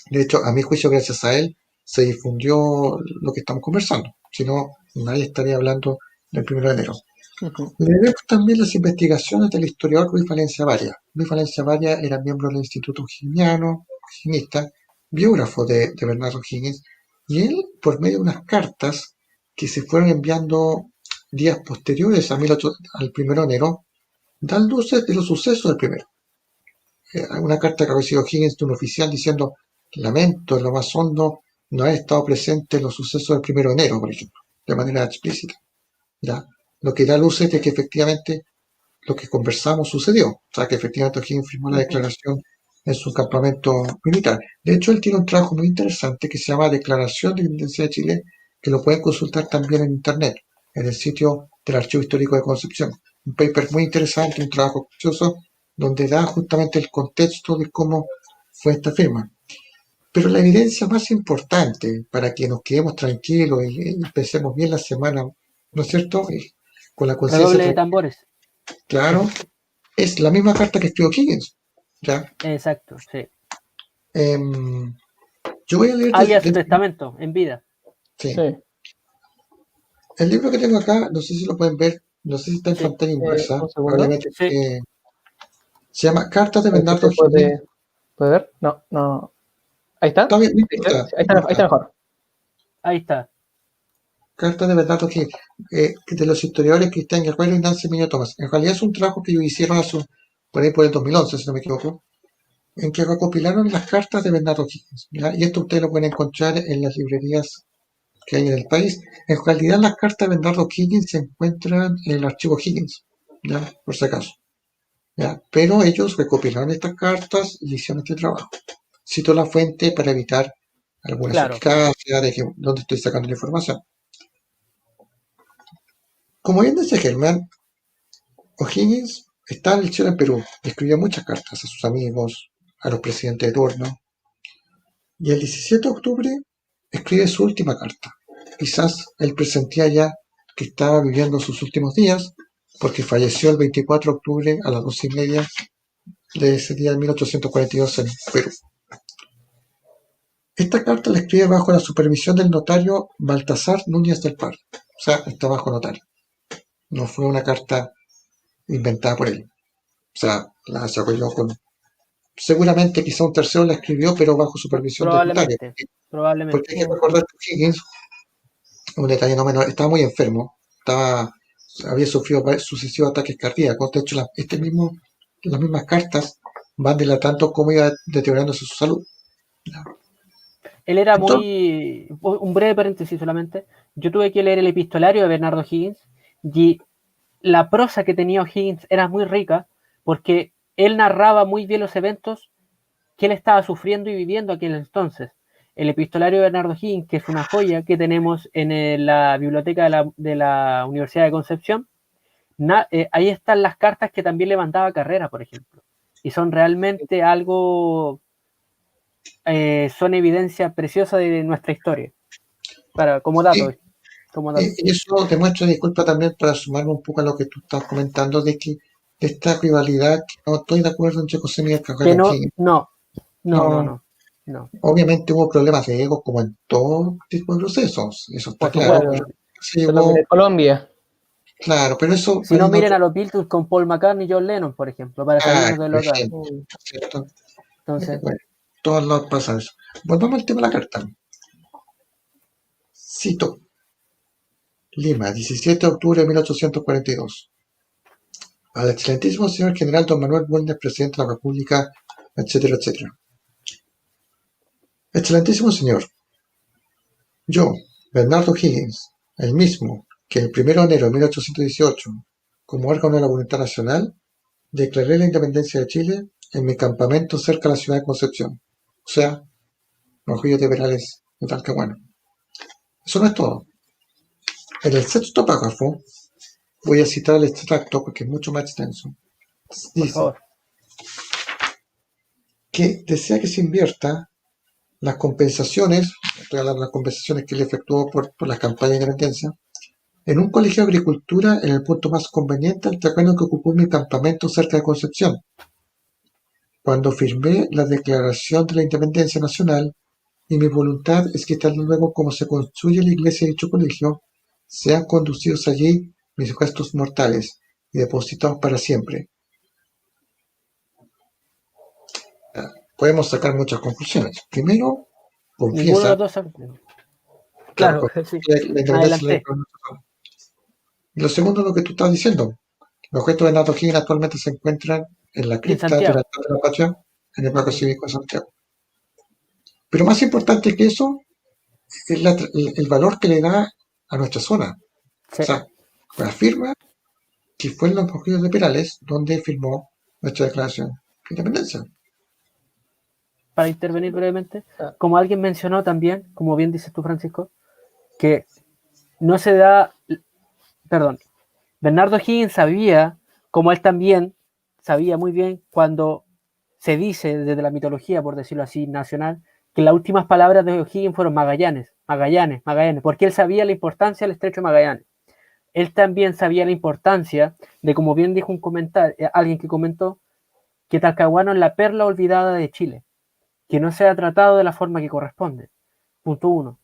De hecho, a mi juicio, gracias a él, se difundió lo que estamos conversando. Si no, nadie estaría hablando del 1 de enero. Leemos también las investigaciones del historiador Luis Valencia Varia. Luis Valencia Varia era miembro del Instituto Higinista, biógrafo de Bernardo Higgins, y él, por medio de unas cartas que se fueron enviando días posteriores al 1 de enero, dan luces de los sucesos del primero. Una carta que ha recibido Higgins de un oficial diciendo: lamento en lo más hondo no haber estado presente en los sucesos del 1 de enero, por ejemplo, de manera explícita. ¿Ya? Lo que da luces de que efectivamente lo que conversamos sucedió. O sea, que efectivamente Higgins firmó la declaración en su campamento militar. De hecho, él tiene un trabajo muy interesante que se llama Declaración de Independencia de Chile, que lo pueden consultar también en internet, en el sitio del Archivo Histórico de Concepción. Un paper muy interesante, un trabajo precioso, donde da justamente el contexto de cómo fue esta firma. Pero la evidencia más importante para que nos quedemos tranquilos y empecemos bien la semana, ¿no es cierto? Con la conciencia Redoble de tambores. claro, es la misma carta que escribió Higgins. ¿Ya? Exacto, sí. Yo voy a leer Alias su testamento, en vida. Sí. El libro que tengo acá, no sé si lo pueden ver, no sé si está en pantalla inversa, probablemente. Se llama Cartas de Bernardo Higgins. ¿Puede ver? No. Ahí está. Está bien, ahí está mejor. Ahí está. Cartas de Bernardo Higgins, de los historiadores Cristian Guerrero y Nancy Miño Tomás. En realidad es un trabajo que ellos hicieron por el 2011, si no me equivoco, en que recopilaron las cartas de Bernardo Higgins. ¿Ya? Y esto ustedes lo pueden encontrar en las librerías que hay en el país. En realidad las cartas de Bernardo Higgins se encuentran en el archivo Higgins, ¿ya? Por si acaso. ¿Ya? Pero ellos recopilaron estas cartas y hicieron este trabajo. Cito la fuente para evitar alguna suspicacia de dónde estoy sacando la información. Como bien dice Germán, O'Higgins estaba en el cielo en Perú, escribió muchas cartas a sus amigos, a los presidentes de turno, y el 17 de octubre escribe su última carta. Quizás él presentía ya que estaba viviendo sus últimos días, porque falleció el 24 de octubre a las 12:30 de ese día de 1842 en Perú. Esta carta la escribe bajo la supervisión del notario Baltasar Núñez del Par. O sea, está bajo notario. No fue una carta inventada por él. O sea, la desarrolló con... Seguramente quizá un tercero la escribió, pero bajo supervisión del notario. Probablemente. Porque hay que recordar que Higgins, un detalle no menor, estaba muy enfermo. Había sufrido sucesivos ataques cardíacos. De hecho, las mismas cartas van delatando cómo iba deteriorándose su salud. Él era muy... Un breve paréntesis solamente. Yo tuve que leer el epistolario de Bernardo Higgins y la prosa que tenía O'Higgins era muy rica porque él narraba muy bien los eventos que él estaba sufriendo y viviendo aquel entonces. El epistolario de Bernardo Higgins, que es una joya que tenemos en la biblioteca de la Universidad de Concepción, ahí están las cartas que también le mandaba Carrera, por ejemplo. Y son realmente algo... son evidencia preciosa de nuestra historia. Como dato. Sí. Y eso demuestra, disculpa también para sumarme un poco a lo que tú estás comentando, de que esta rivalidad, que no estoy de acuerdo entre José Miguel Carrera y Higgins. No. Obviamente hubo problemas de ego como en todo tipo de procesos, eso está claro. Colombia. Claro, pero eso... Si no, miren a los Beatles con Paul McCartney y John Lennon, por ejemplo, para salirnos del local. ¿Cierto? Entonces... Bueno, todos lados pasa eso. Volvamos al tema de la carta. Cito. Lima, 17 de octubre de 1842. Al excelentísimo señor general don Manuel Bulnes, presidente de la República, etcétera, etcétera. Excelentísimo señor, yo, Bernardo Higgins, el mismo que el 1 de enero de 1818, como órgano de la voluntad nacional, declaré la independencia de Chile en mi campamento cerca de la ciudad de Concepción, o sea, los ríos de Perales de Talcahuano. Eso no es todo. En el sexto párrafo, voy a citar el extracto porque es mucho más extenso. Dice que desea que se invierta las compensaciones, estoy hablando de las compensaciones que él efectuó por las campañas de independencia, en un colegio de agricultura en el punto más conveniente al terreno que ocupó mi campamento cerca de Concepción. Cuando firmé la Declaración de la Independencia Nacional, y mi voluntad es que tal luego como se construye la iglesia de dicho colegio, sean conducidos allí mis restos mortales y depositados para siempre. Podemos sacar muchas conclusiones. Primero, Ninguno de confiesa, los dos se... Claro, confiesa sí. la independencia de la Adelante. Constitución. Y lo segundo, lo que tú estás diciendo. Los restos de Bernardo Higgins actualmente se encuentran en la En cripta del Santiago. altar de la Patria, en el Parque Cívico de Santiago. Pero más importante que eso es el valor que le da a nuestra zona. Sí. O sea, afirma que fue en los Mojillos de Perales donde firmó nuestra declaración de independencia. Para intervenir brevemente, Ah. como alguien mencionó también, como bien dices tú, Francisco, que no se da, perdón, Bernardo Higgins sabía, como él también sabía muy bien cuando se dice desde la mitología, por decirlo así, nacional, que las últimas palabras de Higgins fueron Magallanes, Magallanes, Magallanes, porque él sabía la importancia del estrecho de Magallanes. Él también sabía la importancia de, como bien dijo un comentario, alguien que comentó, que Talcahuano es la perla olvidada de Chile, que no se ha tratado de la forma que corresponde. Punto 1.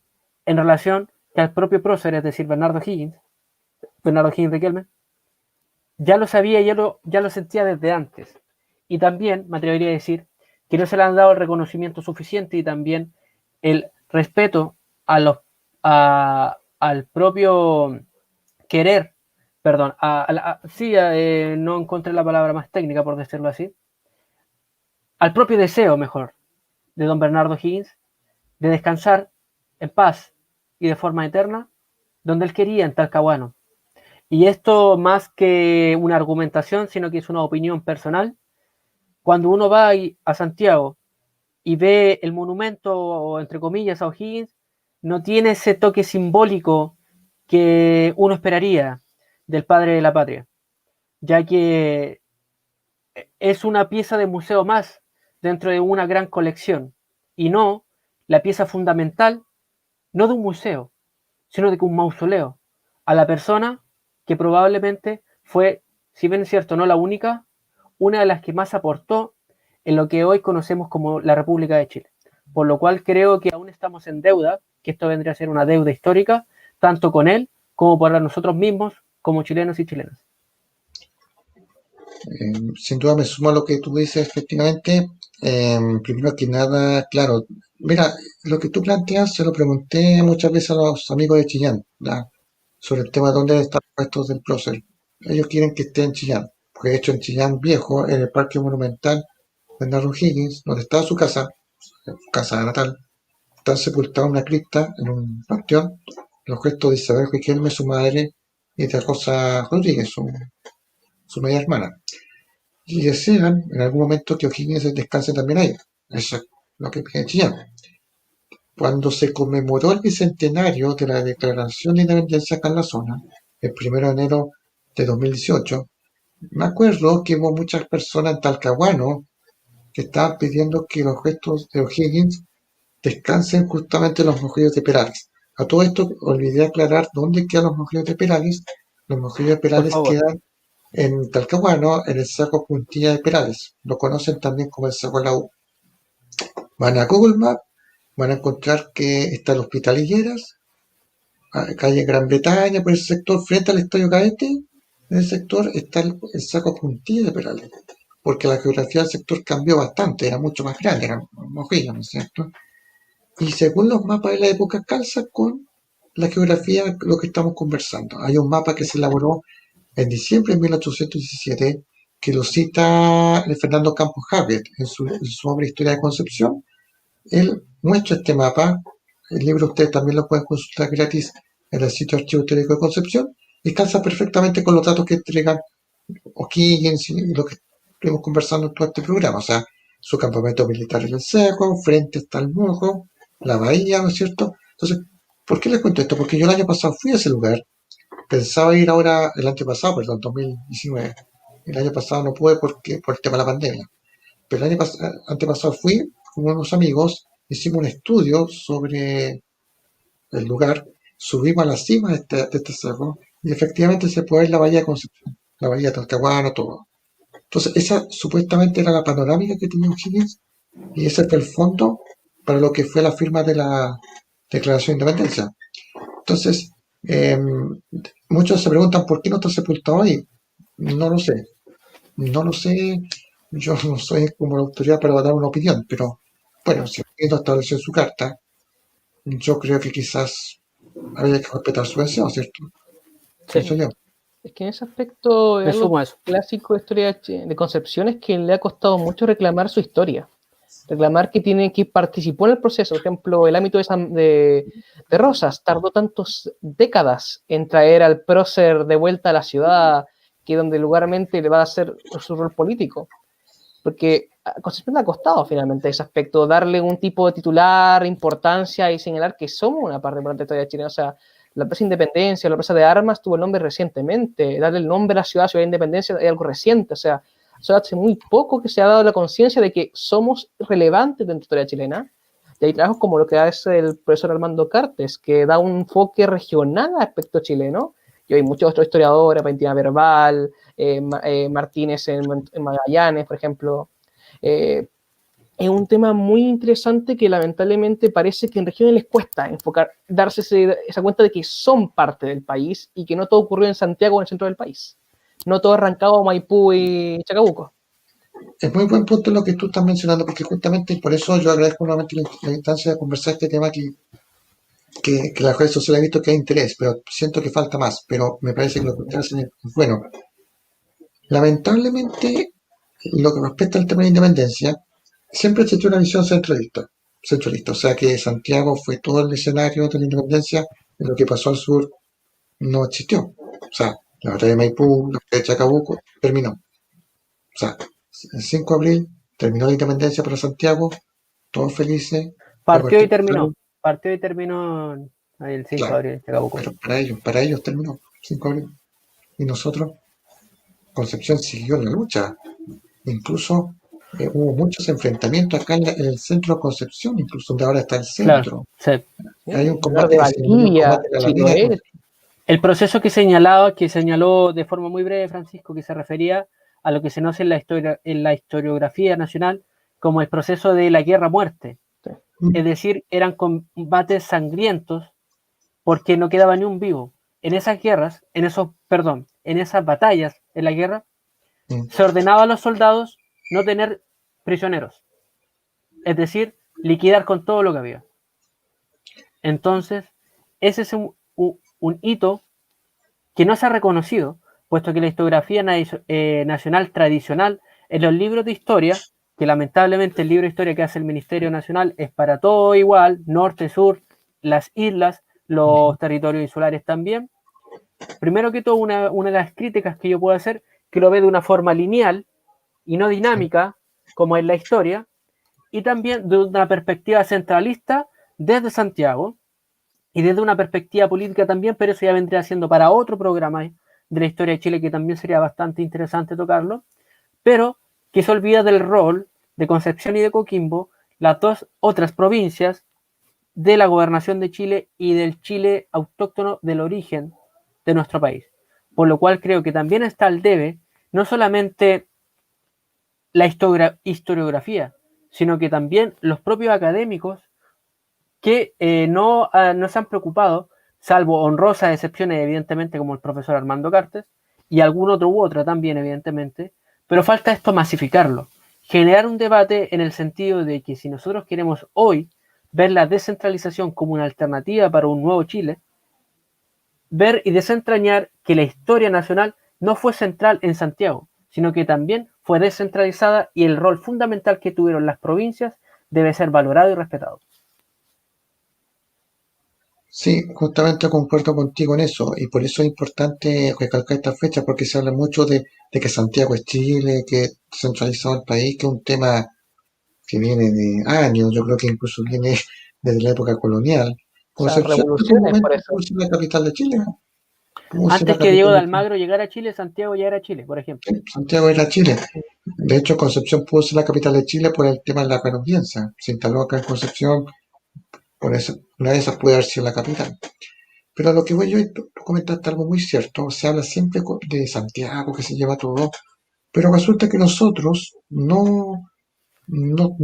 En relación que al propio prócer, es decir, Bernardo Higgins Riquelme, ya lo sabía y ya lo sentía desde antes. Y también me atrevería a decir que no se le han dado el reconocimiento suficiente y también el respeto al propio querer, perdón, no encontré la palabra más técnica por decirlo así, al propio deseo, mejor, de don Bernardo Higgins de descansar en paz y de forma eterna donde él quería, en Talcahuano. Y esto más que una argumentación, sino que es una opinión personal. Cuando uno va a Santiago y ve el monumento, entre comillas, a O'Higgins, no tiene ese toque simbólico que uno esperaría del padre de la patria, ya que es una pieza de museo más dentro de una gran colección y no la pieza fundamental, no de un museo, sino de un mausoleo a la persona que probablemente fue, si bien es cierto, no la única, una de las que más aportó en lo que hoy conocemos como la República de Chile. Por lo cual creo que aún estamos en deuda, que esto vendría a ser una deuda histórica, tanto con él como para nosotros mismos, como chilenos y chilenas. Sin duda me sumo a lo que tú dices, efectivamente. Primero que nada, claro, mira, lo que tú planteas se lo pregunté muchas veces a los amigos de Chillán, ¿ya? Sobre el tema de dónde están los restos del prócer. Ellos quieren que esté en Chillán, porque de hecho en Chillán Viejo, en el Parque Monumental Bernardo Higgins, donde está su casa natal, están sepultados en una cripta, en un panteón, los restos de Isabel Riquelme, su madre, y de Rosa Rodríguez, su media hermana. Y desean en algún momento que O'Higgins descanse también ahí. Eso es lo que piden Chillán. Cuando se conmemoró el bicentenario de la Declaración de Independencia acá en la zona, el 1 de enero de 2018, me acuerdo que hubo muchas personas en Talcahuano que estaban pidiendo que los restos de O'Higgins descansen justamente en los Mojillos de Perales. A todo esto olvidé aclarar dónde quedan los Mojillos de Perales. Los Mojillos de Por Perales favor. quedan en Talcahuano, en el Cerro Puntilla de Perales. Lo conocen también como el Cerro La U. Van a Google Maps, van a encontrar que está el Hospital Higueras, calle Gran Bretaña, por ese sector, frente al Estadio Caete. En ese sector está el Cerro Puntilla de Perales. Porque la geografía del sector cambió bastante, era mucho más grande, eran mojillas, ¿no es cierto? Y según los mapas de la época calza con la geografía lo que estamos conversando. Hay un mapa que se elaboró en diciembre de 1817 que lo cita Fernando Campos Harriet en su obra Historia de Concepción. Él muestra este mapa, el libro ustedes también lo pueden consultar gratis en el sitio Archivo Histórico de Concepción, y calza perfectamente con los datos que entregan O'Higgins y lo que estuvimos conversando en todo este programa. O sea, su campamento militar en el cerro, frente está el morro, la bahía, ¿no es cierto? Entonces, ¿por qué les cuento esto? Porque yo el año pasado fui a ese lugar, pensaba ir ahora, el año pasado, perdón, 2019. El año pasado no pude por el tema de la pandemia. Pero el año antepasado fui con unos amigos, hicimos un estudio sobre el lugar, subimos a la cima de este cerro y efectivamente se puede ver la bahía de Concepción, la bahía de Talcahuano, todo. Entonces, esa supuestamente era la panorámica que tenía O'Higgins y ese fue el fondo para lo que fue la firma de la Declaración de Independencia. Entonces, Eh, Muchos se preguntan por qué no está sepultado ahí. No lo sé, no lo sé. Yo no soy como la autoridad para dar una opinión, pero bueno, si lo estableció en su carta, yo creo que quizás habría que respetar su deseo, ¿cierto? Pienso Sí. yo. Es que en ese aspecto es Me algo sumo a eso. clásico de historia de Concepción, es que le ha costado mucho reclamar su historia. Reclamar que tiene que participó en el proceso. Por ejemplo, el ámbito de Rosas tardó tantas décadas en traer al prócer de vuelta a la ciudad, que donde lugarmente le va a hacer su rol político. Porque a Concepción le ha costado finalmente ese aspecto, darle un tipo de titular, importancia y señalar que somos una parte importante de la historia chilena. O sea, la empresa Independencia, la empresa de armas tuvo el nombre recientemente. Darle el nombre a la ciudad de Independencia es algo reciente. O sea, hace muy poco que se ha dado la conciencia de que somos relevantes dentro de la historia chilena. Y hay trabajos como lo que hace el profesor Armando Cartes, que da un enfoque regional al aspecto chileno. Y hay muchos otros historiadores, Valentina Verbal, Martínez en Magallanes, por ejemplo. Eh, es un tema muy interesante que lamentablemente parece que en regiones les cuesta enfocar, esa cuenta de que son parte del país y que no todo ocurrió en Santiago o en el centro del país. No todo arrancado Maipú y Chacabuco. Es muy buen punto lo que tú estás mencionando, porque justamente por eso yo agradezco nuevamente la instancia de conversar este tema que las redes sociales he visto que hay interés, pero siento que falta más, pero me parece que lo que ustedes hacen es bueno. Lamentablemente, lo que respecta al tema de independencia, siempre existió una visión centralista, o sea que Santiago fue todo el escenario de la independencia, y lo que pasó al sur no existió. O sea, la batalla de Maipú, la batalla de Chacabuco, terminó. O sea, el 5 de abril terminó la independencia para Santiago, todos felices, la Partió y cuestión, terminó. Partió y terminó el 5 de claro, abril en Chacabuco. pero para ellos terminó, 5 de abril. Y nosotros, Concepción siguió en la lucha. Incluso hubo muchos enfrentamientos acá en el centro de Concepción, incluso donde ahora está el Claro, centro. sí. Hay un Hablar de combate que se llama el Valdivia, combate de la línea. Chiloé. El proceso que señaló de forma muy breve Francisco, que se refería a lo que se conoce en la historiografía nacional como el proceso de la guerra-muerte. Es decir, eran combates sangrientos porque no quedaba ni un vivo. En esas guerras, en esas batallas en la guerra, se ordenaba a los soldados no tener prisioneros. Es decir, liquidar con todo lo que había. Entonces, ese es un hito que no se ha reconocido, puesto que la historiografía nacional tradicional en los libros de historia, que lamentablemente el libro de historia que hace el Ministerio Nacional es para todo igual, norte, sur, las islas, los territorios insulares también. Primero que todo, una de las críticas que yo puedo hacer, que lo ve de una forma lineal y no dinámica, como es la historia, y también de una perspectiva centralista desde Santiago, y desde una perspectiva política también, pero eso ya vendría siendo para otro programa de la historia de Chile que también sería bastante interesante tocarlo, pero que se olvida del rol de Concepción y de Coquimbo, las dos otras provincias de la gobernación de Chile y del Chile autóctono del origen de nuestro país. Por lo cual creo que también está al debe no solamente la historiografía, sino que también los propios académicos que no se han preocupado, salvo honrosas excepciones, evidentemente, como el profesor Armando Cartes, y algún otro u otra también, evidentemente, pero falta esto masificarlo, generar un debate en el sentido de que si nosotros queremos hoy ver la descentralización como una alternativa para un nuevo Chile, ver y desentrañar que la historia nacional no fue central en Santiago, sino que también fue descentralizada y el rol fundamental que tuvieron las provincias debe ser valorado y respetado. Sí, justamente concuerdo contigo en eso, y por eso es importante recalcar esta fecha, porque se habla mucho de que Santiago es Chile, que centralizado el país, que es un tema que viene de años, yo creo que incluso viene desde la época colonial. O sea, Concepción en algún revoluciones por momento eso. pudo ser la capital de Chile, ¿no? Pudo ser la Antes que Diego capital de de Chile. Almagro llegara a Chile, Santiago ya era Chile, por ejemplo. Sí, Santiago era Chile. De hecho, Concepción pudo ser la capital de Chile por el tema de la audiencia. Se instaló acá en Concepción, por eso, una de esas puede haber sido la capital. Pero a lo que voy yo, y tú comentaste algo muy cierto, se habla siempre de Santiago, que se lleva todo, pero resulta que nosotros no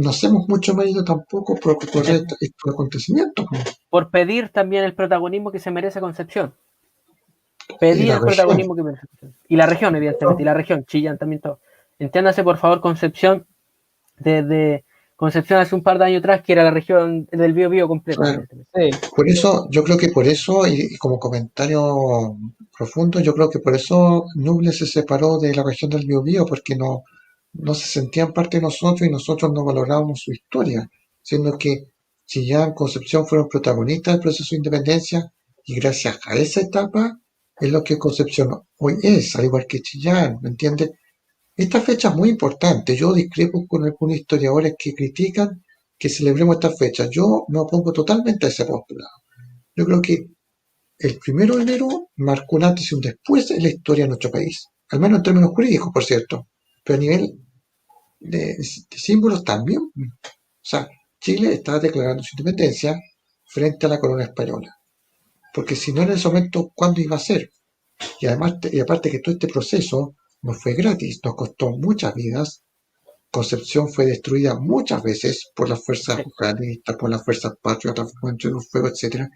hacemos mucho mérito tampoco por recorrer estos acontecimientos. Por pedir también el protagonismo que se merece Concepción. pedí Y la el región. protagonismo que merece. Y la región, evidentemente, y la región, Chillán también todo. Entiéndase, por favor, Concepción, desde Concepción hace un par de años atrás, que era la región del Biobío completa, Claro. evidentemente. Sí, Por eso, yo creo que por eso, y como comentario profundo, yo creo que por eso Ñuble se separó de la región del Biobío, porque no se sentían parte de nosotros y nosotros no valorábamos su historia, siendo que Chillán, Concepción fueron protagonistas del proceso de independencia y gracias a esa etapa es lo que Concepción hoy es, al igual que Chillán, ¿me entiendes? Esta fecha es muy importante. Yo discrepo con algunos historiadores que critican que celebremos esta fecha. Yo me opongo totalmente a ese postulado. Yo creo que el 1 de enero marcó un antes y un después en la historia de nuestro país, al menos en términos jurídicos, por cierto, pero a nivel de símbolos también. O sea, Chile estaba declarando su independencia frente a la corona española, porque si no en ese momento, ¿cuándo iba a ser? Y además, y aparte que todo este proceso no fue gratis, nos costó muchas vidas. Concepción fue destruida muchas veces por las fuerzas Sí. realistas, por las fuerzas patriotas, por Entre los Fuego, etc.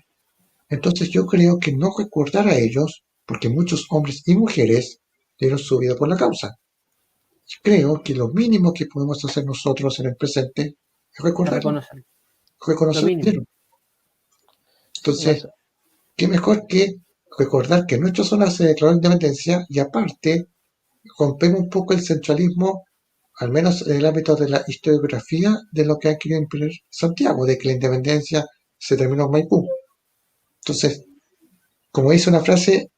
Entonces yo creo que no recordar a ellos, porque muchos hombres y mujeres dieron su vida por la causa. Yo creo que lo mínimo que podemos hacer nosotros en el presente es recordarlo, Reconocer. Lo reconocer lo que mínimo. dieron. Entonces, eso. qué mejor que recordar que nuestra zona se declaró independencia y aparte rompemos un poco el centralismo, al menos en el ámbito de la historiografía, de lo que ha querido imponer Santiago, de que la independencia se terminó en Maipú. Entonces, como dice una frase,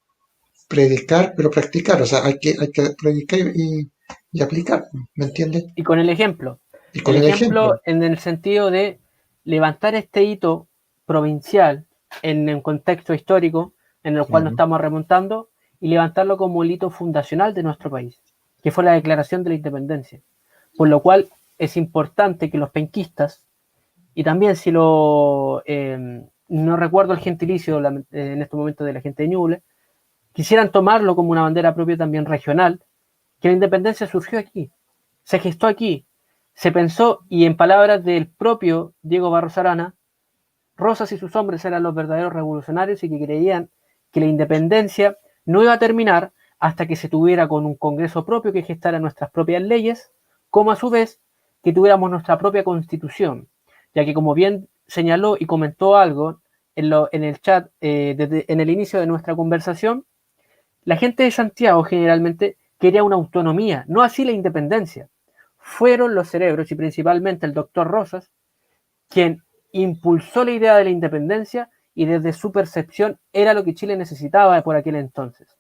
predicar pero practicar, o sea, hay que predicar y aplicar, ¿me entiendes? Y con el ejemplo. Y con El el ejemplo ejemplo, en el sentido de levantar este hito provincial en un contexto histórico en el cual nos estamos remontando y levantarlo como el hito fundacional de nuestro país, que fue la declaración de la independencia. Por lo cual es importante que los penquistas, y también si no recuerdo el gentilicio en este momento de la gente de Ñuble, quisieran tomarlo como una bandera propia también regional, que la independencia surgió aquí, se gestó aquí, se pensó, y en palabras del propio Diego Barros Arana, Rosas y sus hombres eran los verdaderos revolucionarios y que creían que la independencia no iba a terminar hasta que se tuviera con un Congreso propio que gestara nuestras propias leyes, como a su vez que tuviéramos nuestra propia constitución, ya que como bien señaló y comentó algo en el chat en el inicio de nuestra conversación, la gente de Santiago generalmente quería una autonomía, no así la independencia. Fueron los cerebros y principalmente el doctor Rosas quien impulsó la idea de la independencia y desde su percepción era lo que Chile necesitaba por aquel entonces.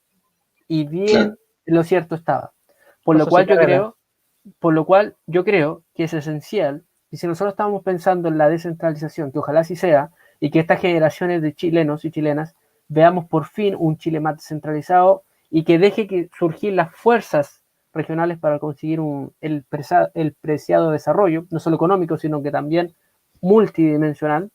Y claro, bien lo cierto estaba. Por lo Rosa cual yo Carrera. creo, por lo cual yo creo que es esencial, y si nosotros estamos pensando en la descentralización, que ojalá así sea, y que estas generaciones de chilenos y chilenas veamos por fin un Chile más descentralizado y que deje que surgir las fuerzas regionales para conseguir el preciado desarrollo, no solo económico, sino que también multidimensional,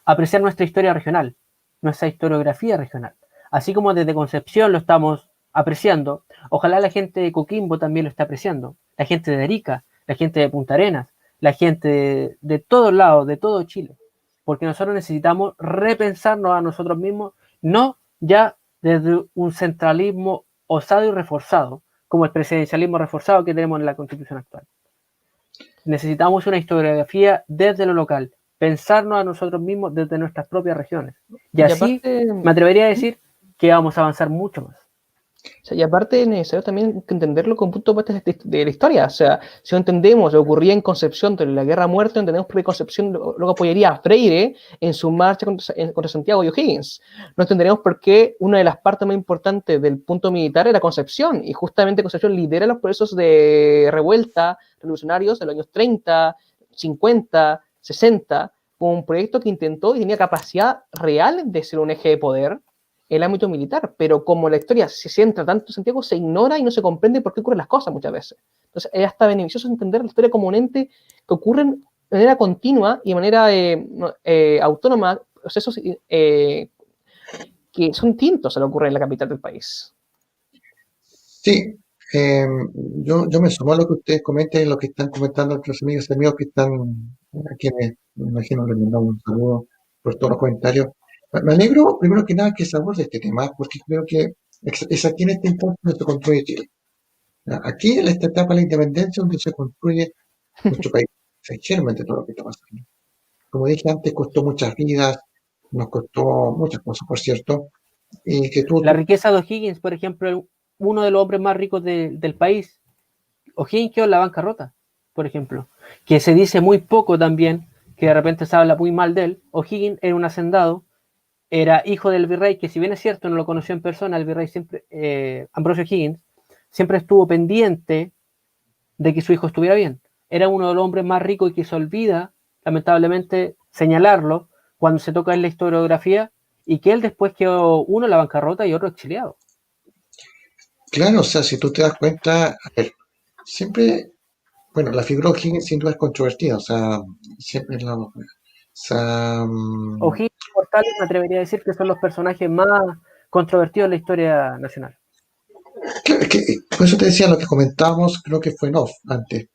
apreciar nuestra historia regional, nuestra historiografía regional. Así como desde Concepción lo estamos apreciando, ojalá la gente de Coquimbo también lo esté apreciando, la gente de Arica, la gente de Punta Arenas, la gente de todos lados, de todo Chile, porque nosotros necesitamos repensarnos a nosotros mismos, no ya desde un centralismo osado y reforzado, como el presidencialismo reforzado que tenemos en la Constitución actual. Necesitamos una historiografía desde lo local, pensarnos a nosotros mismos desde nuestras propias regiones. Y Y así aparte, me atrevería a decir que vamos a avanzar mucho más. o sea, y aparte es necesario también entenderlo con punto de vista de la historia. O sea, si no entendemos lo que ocurría en Concepción de la Guerra a Muerte, entendemos por qué Concepción lo apoyaría a Freire en su marcha contra Santiago y O'Higgins. No entenderemos por qué una de las partes más importantes del punto militar era Concepción. Y justamente Concepción lidera los procesos de revuelta revolucionarios de los años 30, 50, 60, con un proyecto que intentó y tenía capacidad real de ser un eje de poder el ámbito militar, pero como la historia se centra tanto en Santiago, se ignora y no se comprende por qué ocurren las cosas muchas veces. Entonces, es hasta beneficioso entender la historia como un ente que ocurren de manera continua y de manera autónoma, procesos que son distintos a lo que ocurre en la capital del país. sí. eh, yo me sumo a lo que ustedes comentan y lo que están comentando otros amigos y amigos que están, a quienes me imagino les mandamos un saludo por todos los comentarios. Me alegro, primero que nada, que se aborde este tema, porque creo que es aquí en este instante donde se construye Chile. Aquí, en esta etapa de la independencia, donde se construye nuestro país, se germen de todo lo que está pasando. Como dije antes, costó muchas vidas, nos costó muchas cosas, por cierto, y que La riqueza de O'Higgins, por ejemplo, uno de los hombres más ricos del país, O'Higgins quedó en la bancarrota, por ejemplo, que se dice muy poco también, que de repente se habla muy mal de él. O'Higgins era un hacendado, era hijo del virrey, que si bien es cierto, no lo conoció en persona, el virrey siempre, Ambrosio O'Higgins, siempre estuvo pendiente de que su hijo estuviera bien. Era uno de los hombres más ricos y que se olvida, lamentablemente, señalarlo cuando se toca en la historiografía, y que él después quedó uno en la bancarrota y otro exiliado. claro, o sea, si tú te das cuenta, a ver, siempre, bueno, la figura de O'Higgins sin duda es controvertida, o sea, siempre o sea, O'Higgins y Portales me atrevería a decir que son los personajes más controvertidos de la historia nacional. claro, es que, por eso te decía lo que comentábamos, creo que fue en off antes.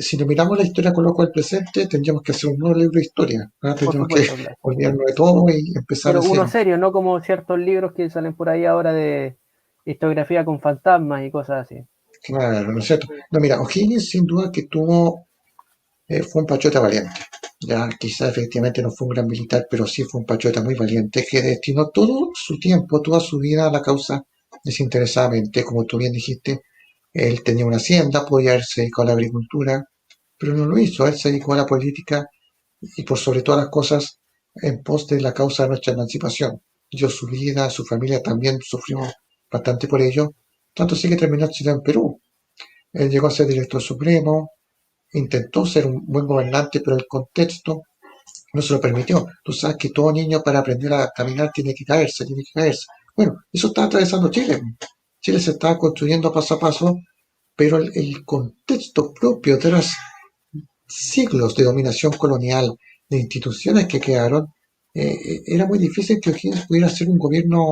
Si nos miramos la historia con ojo del presente, tendríamos que hacer un nuevo libro de historia, ¿no? Por Tendríamos que supuesto, claro. olvidarnos de todo y empezar de Pero uno cero. serio, no como ciertos libros que salen por ahí ahora de historiografía con fantasmas y cosas así. Claro, ¿no es cierto? No, mira, O'Higgins sin duda que fue un patriota valiente. Ya, quizás efectivamente no fue un gran militar, pero sí fue un patriota muy valiente que destinó todo su tiempo, toda su vida a la causa desinteresadamente. Como tú bien dijiste, él tenía una hacienda, podía haberse dedicado a la agricultura, pero no lo hizo. Él se dedicó a la política y por sobre todas las cosas en pos de la causa de nuestra emancipación. Dio su vida, su familia también sufrió bastante por ello, tanto sí que terminó exiliado en Perú. Él llegó a ser director supremo, intentó ser un buen gobernante, pero el contexto no se lo permitió. Tú sabes que todo niño para aprender a caminar tiene que caerse, tiene que caerse. Bueno, eso está atravesando Chile. Chile se está construyendo paso a paso, pero el contexto propio de los siglos de dominación colonial, de instituciones que quedaron, era muy difícil que O'Higgins pudiera hacer un gobierno,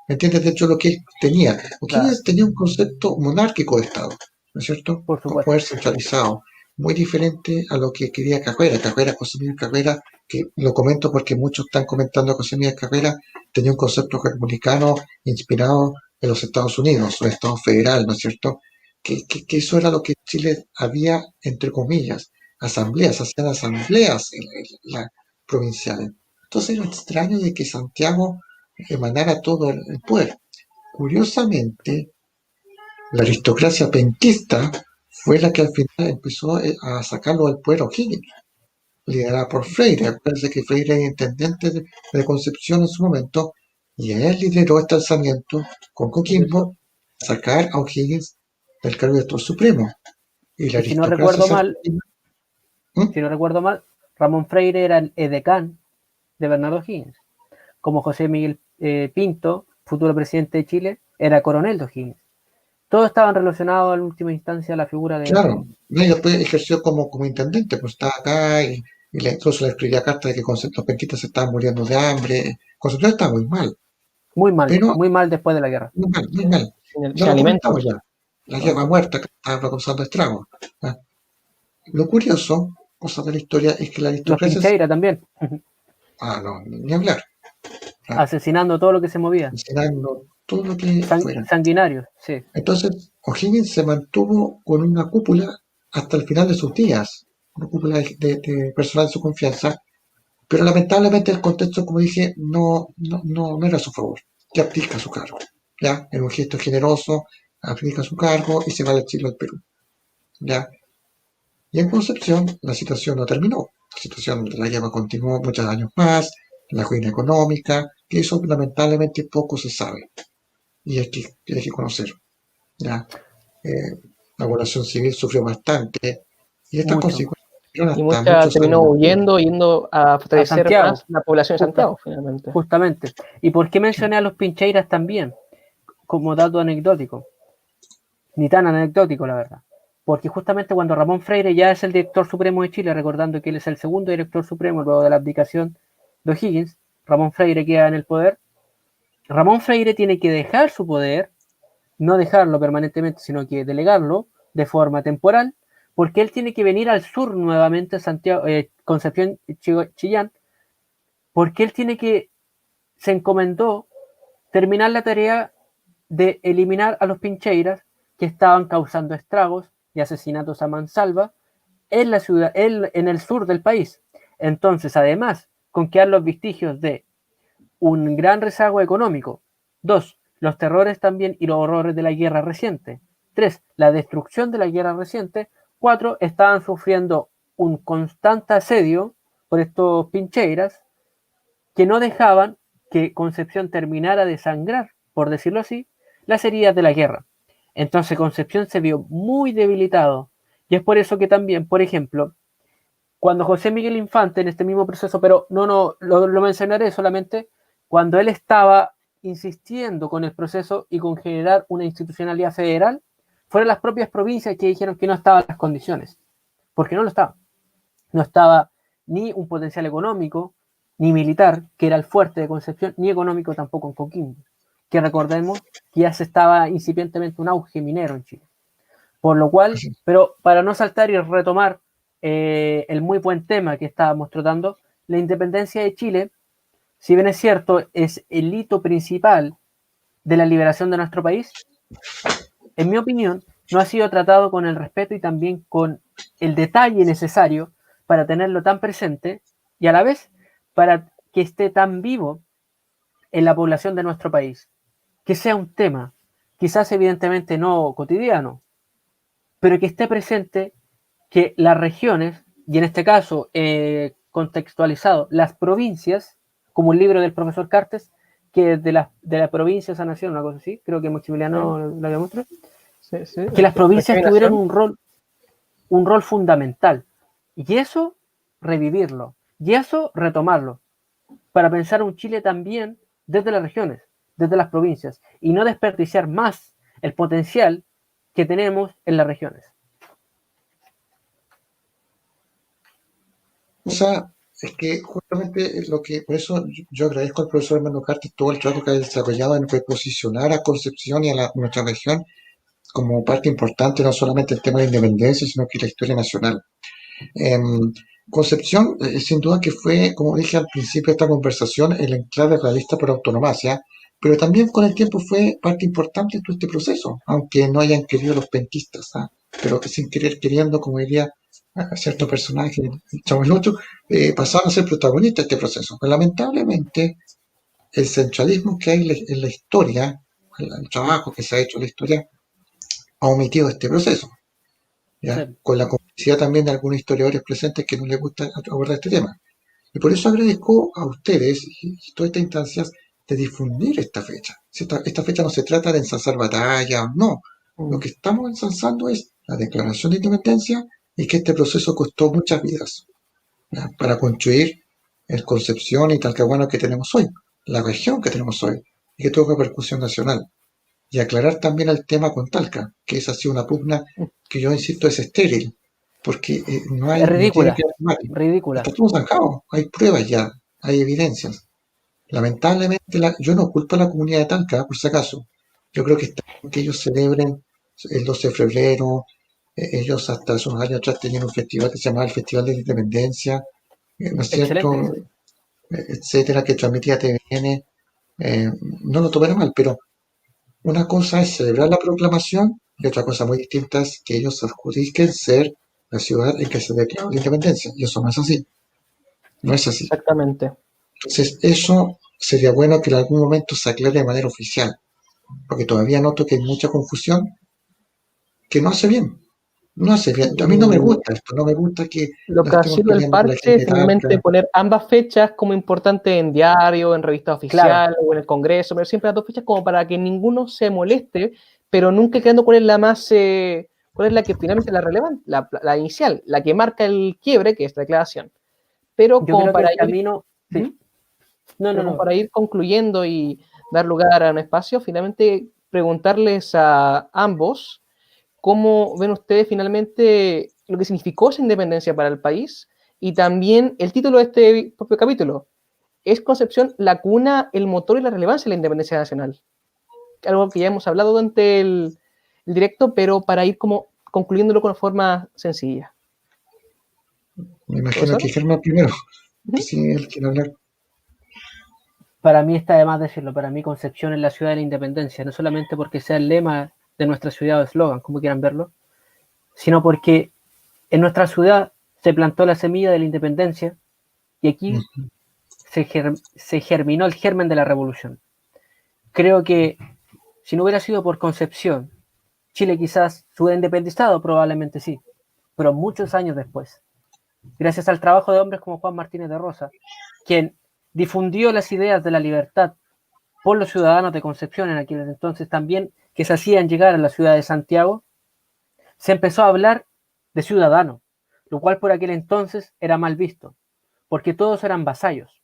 ¿me entiendes? De hecho, lo que él tenía. Claro, O'Higgins tenía un concepto monárquico de Estado, ¿no es cierto? por Con supuesto. poder centralizado, muy diferente a lo que quería Carrera. José Miguel Carrera, que lo comento porque muchos están comentando que José Miguel Carrera tenía un concepto republicano inspirado en los Estados Unidos, un Estado federal, ¿no es cierto? Que eso era lo que Chile había, entre comillas, asambleas, hacían asambleas en provinciales. Entonces era extraño de que Santiago emanara todo el poder. Curiosamente, la aristocracia penquista fue la que al final empezó a sacarlo del poder a O'Higgins, liderada por Freire. Parece que Freire era intendente de Concepción en su momento, y él lideró este alzamiento con Coquimbo a sacar a O'Higgins del cargo de director supremo. Y la Y aristocracia santiaguina. si no recuerdo mal, Ramón Freire era el edecán de Bernardo O'Higgins. Como José Miguel Pinto, futuro presidente de Chile, era coronel de O'Higgins. Todos estaban relacionados en última instancia a la figura de Claro, O'Higgins. no, y después ejerció como intendente, pues estaba acá y incluso le escribía cartas de que los penquistas se estaban muriendo de hambre. Concepción estaba pero Muy mal después de la guerra. muy mal, muy mal. Ya sin lo comentamos alimentos. ya. La hierba muerta que estaba causando estragos. ¿Ah? Lo curioso, cosa de la historia, es que la Los aristocracia, Pincheira también, no, ni hablar, ¿ah? asesinando todo lo que se movía. Mencionando todo lo que fuera. Sanguinarios, sí. Entonces, O'Higgins se mantuvo con una cúpula hasta el final de sus días, una cúpula de personal de su confianza, pero lamentablemente el contexto, como dije, no era a su favor, que abdica su cargo, ¿ya? En un gesto generoso, abdica su cargo y se va al exilio al Perú, ¿ya? Y en Concepción la situación no terminó, la situación de la guerra continuó muchos años más, la ruina económica, que eso lamentablemente poco se sabe, y hay que conocer, ¿ya? Eh, la población civil sufrió bastante, y estas Mucho. consecuencias fueron Y hasta mucha muchos terminó años después. huyendo, yendo a A fortalecer Santiago, más la población de justa, Santiago, finalmente. justamente. ¿Y por qué mencioné a los Pincheiras también? Como dato anecdótico. Ni tan anecdótico, la verdad. Porque justamente cuando Ramón Freire ya es el director supremo de Chile, recordando que él es el segundo director supremo luego de la abdicación de O'Higgins, Ramón Freire queda en el poder. Ramón Freire tiene que dejar su poder, no dejarlo permanentemente, sino que delegarlo de forma temporal, porque él tiene que venir al sur nuevamente, Santiago, Concepción, Chillán, porque él tiene que se encomendó terminar la tarea de eliminar a los pincheiras que estaban causando estragos y asesinatos a mansalva en la ciudad, en el sur del país. Entonces, además, con quedar los vestigios de un gran rezago económico. 2. Los terrores también y los horrores de la guerra reciente. 3. La destrucción de la guerra reciente. 4. Estaban sufriendo un constante asedio por estos pincheiras que no dejaban que Concepción terminara de sangrar, por decirlo así, las heridas de la guerra. Entonces Concepción se vio muy debilitado. Y es por eso que también, por ejemplo, cuando José Miguel Infante, en este mismo proceso, pero lo mencionaré solamente, cuando él estaba insistiendo con el proceso y con generar una institucionalidad federal, fueron las propias provincias que dijeron que no estaban las condiciones, porque no lo estaban. No estaba ni un potencial económico, ni militar, que era el fuerte de Concepción, ni económico tampoco en Coquimbo, que recordemos que ya se estaba incipientemente un auge minero en Chile. Por lo cual, pero para no saltar y retomar el muy buen tema que estábamos tratando, la independencia de Chile, si bien es cierto, es el hito principal de la liberación de nuestro país, en mi opinión, no ha sido tratado con el respeto y también con el detalle necesario para tenerlo tan presente y a la vez para que esté tan vivo en la población de nuestro país. Que sea un tema, quizás evidentemente no cotidiano, pero que esté presente, que las regiones, y en este caso contextualizado, las provincias, como un libro del profesor Cartes, que de las provincias a nación, una cosa así, creo que Maximiliano lo había mostrado, que las provincias tuvieran un rol fundamental, y eso revivirlo, y eso retomarlo, para pensar un Chile también desde las regiones, desde las provincias, y no desperdiciar más el potencial que tenemos en las regiones. O sea, es que justamente por eso yo agradezco al profesor Hermano Cartes todo el trabajo que ha desarrollado en reposicionar a Concepción y a nuestra región como parte importante, no solamente el tema de independencia, sino que la historia nacional. Concepción, sin duda que fue, como dije al principio de esta conversación, el enclave realista por autonomía, pero también con el tiempo fue parte importante de todo este proceso, aunque no hayan querido los penquistas, pero que sin querer queriendo, como diría cierto personaje, Chavo el Ocho, pasaron a ser protagonistas de este proceso. Pero lamentablemente, el centralismo que hay en la historia, el trabajo que se ha hecho en la historia, ha omitido este proceso. ¿Ya? Sí. Con la complicidad también de algunos historiadores presentes que no les gusta abordar este tema. Y por eso agradezco a ustedes y todas estas instancias de difundir esta fecha. Esta fecha no se trata de ensalzar batallas, no. Lo que estamos ensalzando es la declaración de independencia y que este proceso costó muchas vidas, ¿ya? Para construir el Concepción y Talcahuano que tenemos hoy, la región que tenemos hoy, y que tuvo repercusión nacional. Y aclarar también el tema con Talca, que esa ha sido una pugna que yo insisto es estéril, porque no Es tiene ridícula, que haber mate. ridícula. Está todo zanjado, hay pruebas ya, hay evidencias. Lamentablemente, yo no culpo a la comunidad de Talca, por si acaso. Yo creo que está bien que ellos celebren el 12 de febrero. Ellos hasta hace unos años atrás tenían un festival que se llamaba el Festival de la Independencia, ¿no es cierto? Excelente. Etcétera, que transmitía TVN. No lo tomaré mal, pero una cosa es celebrar la proclamación y otra cosa muy distinta es que ellos adjudiquen ser la ciudad en que se declaró la independencia. Y eso no es así. No es así. Exactamente. Entonces, eso sería bueno que en algún momento se aclare de manera oficial, porque todavía noto que hay mucha confusión que no hace bien. No hace bien. A mí no me gusta esto, no me gusta que Lo no que ha estemos sido el peleando con la parche gente es de finalmente Talca. poner ambas fechas como importantes en diario, en revista Claro. oficial o en el Congreso, pero siempre las dos fechas como para que ninguno se moleste, pero nunca quedando cuál es la más, cuál es la que finalmente es la relevante, la inicial, la que marca el quiebre, que es la declaración. Pero Yo como creo que para el ir, camino... Sí. ¿Mm? No, Pero no, como no. para ir concluyendo y dar lugar a un espacio, finalmente preguntarles a ambos cómo ven ustedes finalmente lo que significó esa independencia para el país y también el título de este propio capítulo. ¿Es Concepción la cuna, el motor y la relevancia de la independencia nacional? Algo que ya hemos hablado durante el directo, pero para ir como concluyéndolo con una forma sencilla. Me imagino ¿Profesor? que Germán primero, Uh-huh. si él quiere hablar. para mí está de más decirlo, para mí Concepción es la ciudad de la independencia, no solamente porque sea el lema de nuestra ciudad o eslogan, como quieran verlo, sino porque en nuestra ciudad se plantó la semilla de la independencia y aquí se germinó el germen de la revolución. Creo que si no hubiera sido por Concepción, Chile quizás se hubiera independizado, probablemente sí, pero muchos años después, gracias al trabajo de hombres como Juan Martínez de Rosa, quien difundió las ideas de la libertad por los ciudadanos de Concepción en aquel entonces también, que se hacían llegar a la ciudad de Santiago, se empezó a hablar de ciudadano, lo cual por aquel entonces era mal visto, porque todos eran vasallos,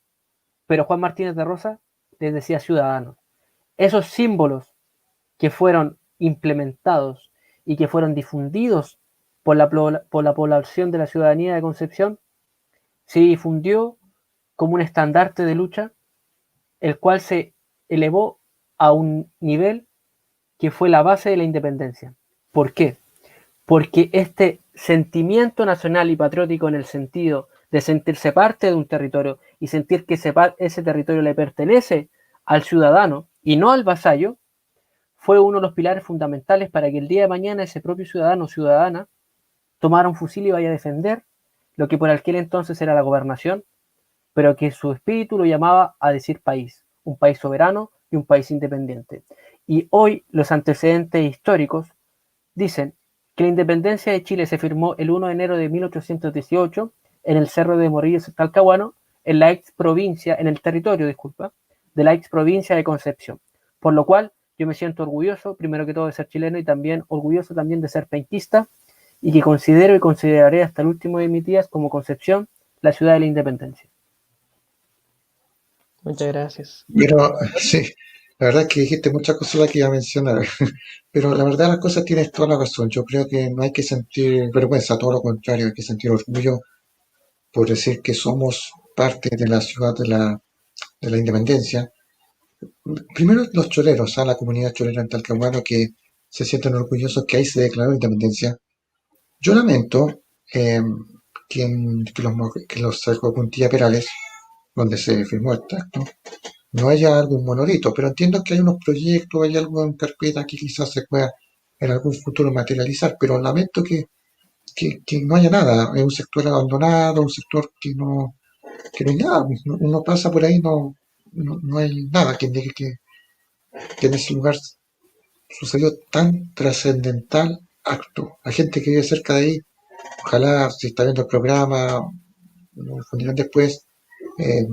pero Juan Martínez de Rosa les decía ciudadanos. Esos símbolos que fueron implementados y que fueron difundidos por la población de la ciudadanía de Concepción, se difundió como un estandarte de lucha, el cual se elevó a un nivel que fue la base de la independencia. ¿Por qué? Porque este sentimiento nacional y patriótico en el sentido de sentirse parte de un territorio y sentir que ese territorio le pertenece al ciudadano y no al vasallo, fue uno de los pilares fundamentales para que el día de mañana ese propio ciudadano o ciudadana tomara un fusil y vaya a defender lo que por aquel entonces era la gobernación, pero que su espíritu lo llamaba a decir país, un país soberano y un país independiente. Y hoy los antecedentes históricos dicen que la independencia de Chile se firmó el 1 de enero de 1818 en el Cerro de Morillos, Talcahuano, en la ex provincia, en el territorio, disculpa, de la ex provincia de Concepción. Por lo cual yo me siento orgulloso, primero que todo, de ser chileno y también orgulloso también de ser penquista y que considero y consideraré hasta el último de mis días como Concepción la ciudad de la independencia. Muchas gracias. Pero sí, la verdad es que dijiste muchas cosas las que iba a mencionar, pero la verdad las cosas tienes toda la razón. Yo creo que no hay que sentir vergüenza, todo lo contrario, hay que sentir orgullo por decir que somos parte de la ciudad de la independencia. Primero los choleros, la comunidad cholera en Talcahuano que se sienten orgullosos que ahí se declaró independencia. Yo lamento que los Cerros de Puntilla Perales, donde se firmó este acto, no haya algún monolito, pero entiendo que hay unos proyectos, hay algo en carpeta que quizás se pueda en algún futuro materializar, pero lamento que no haya nada, es un sector abandonado, un sector que no hay nada, uno pasa por ahí, no hay nada que indique que en ese lugar sucedió tan trascendental acto. La gente que vive cerca de ahí, ojalá si está viendo el programa, lo difundirán después, eh,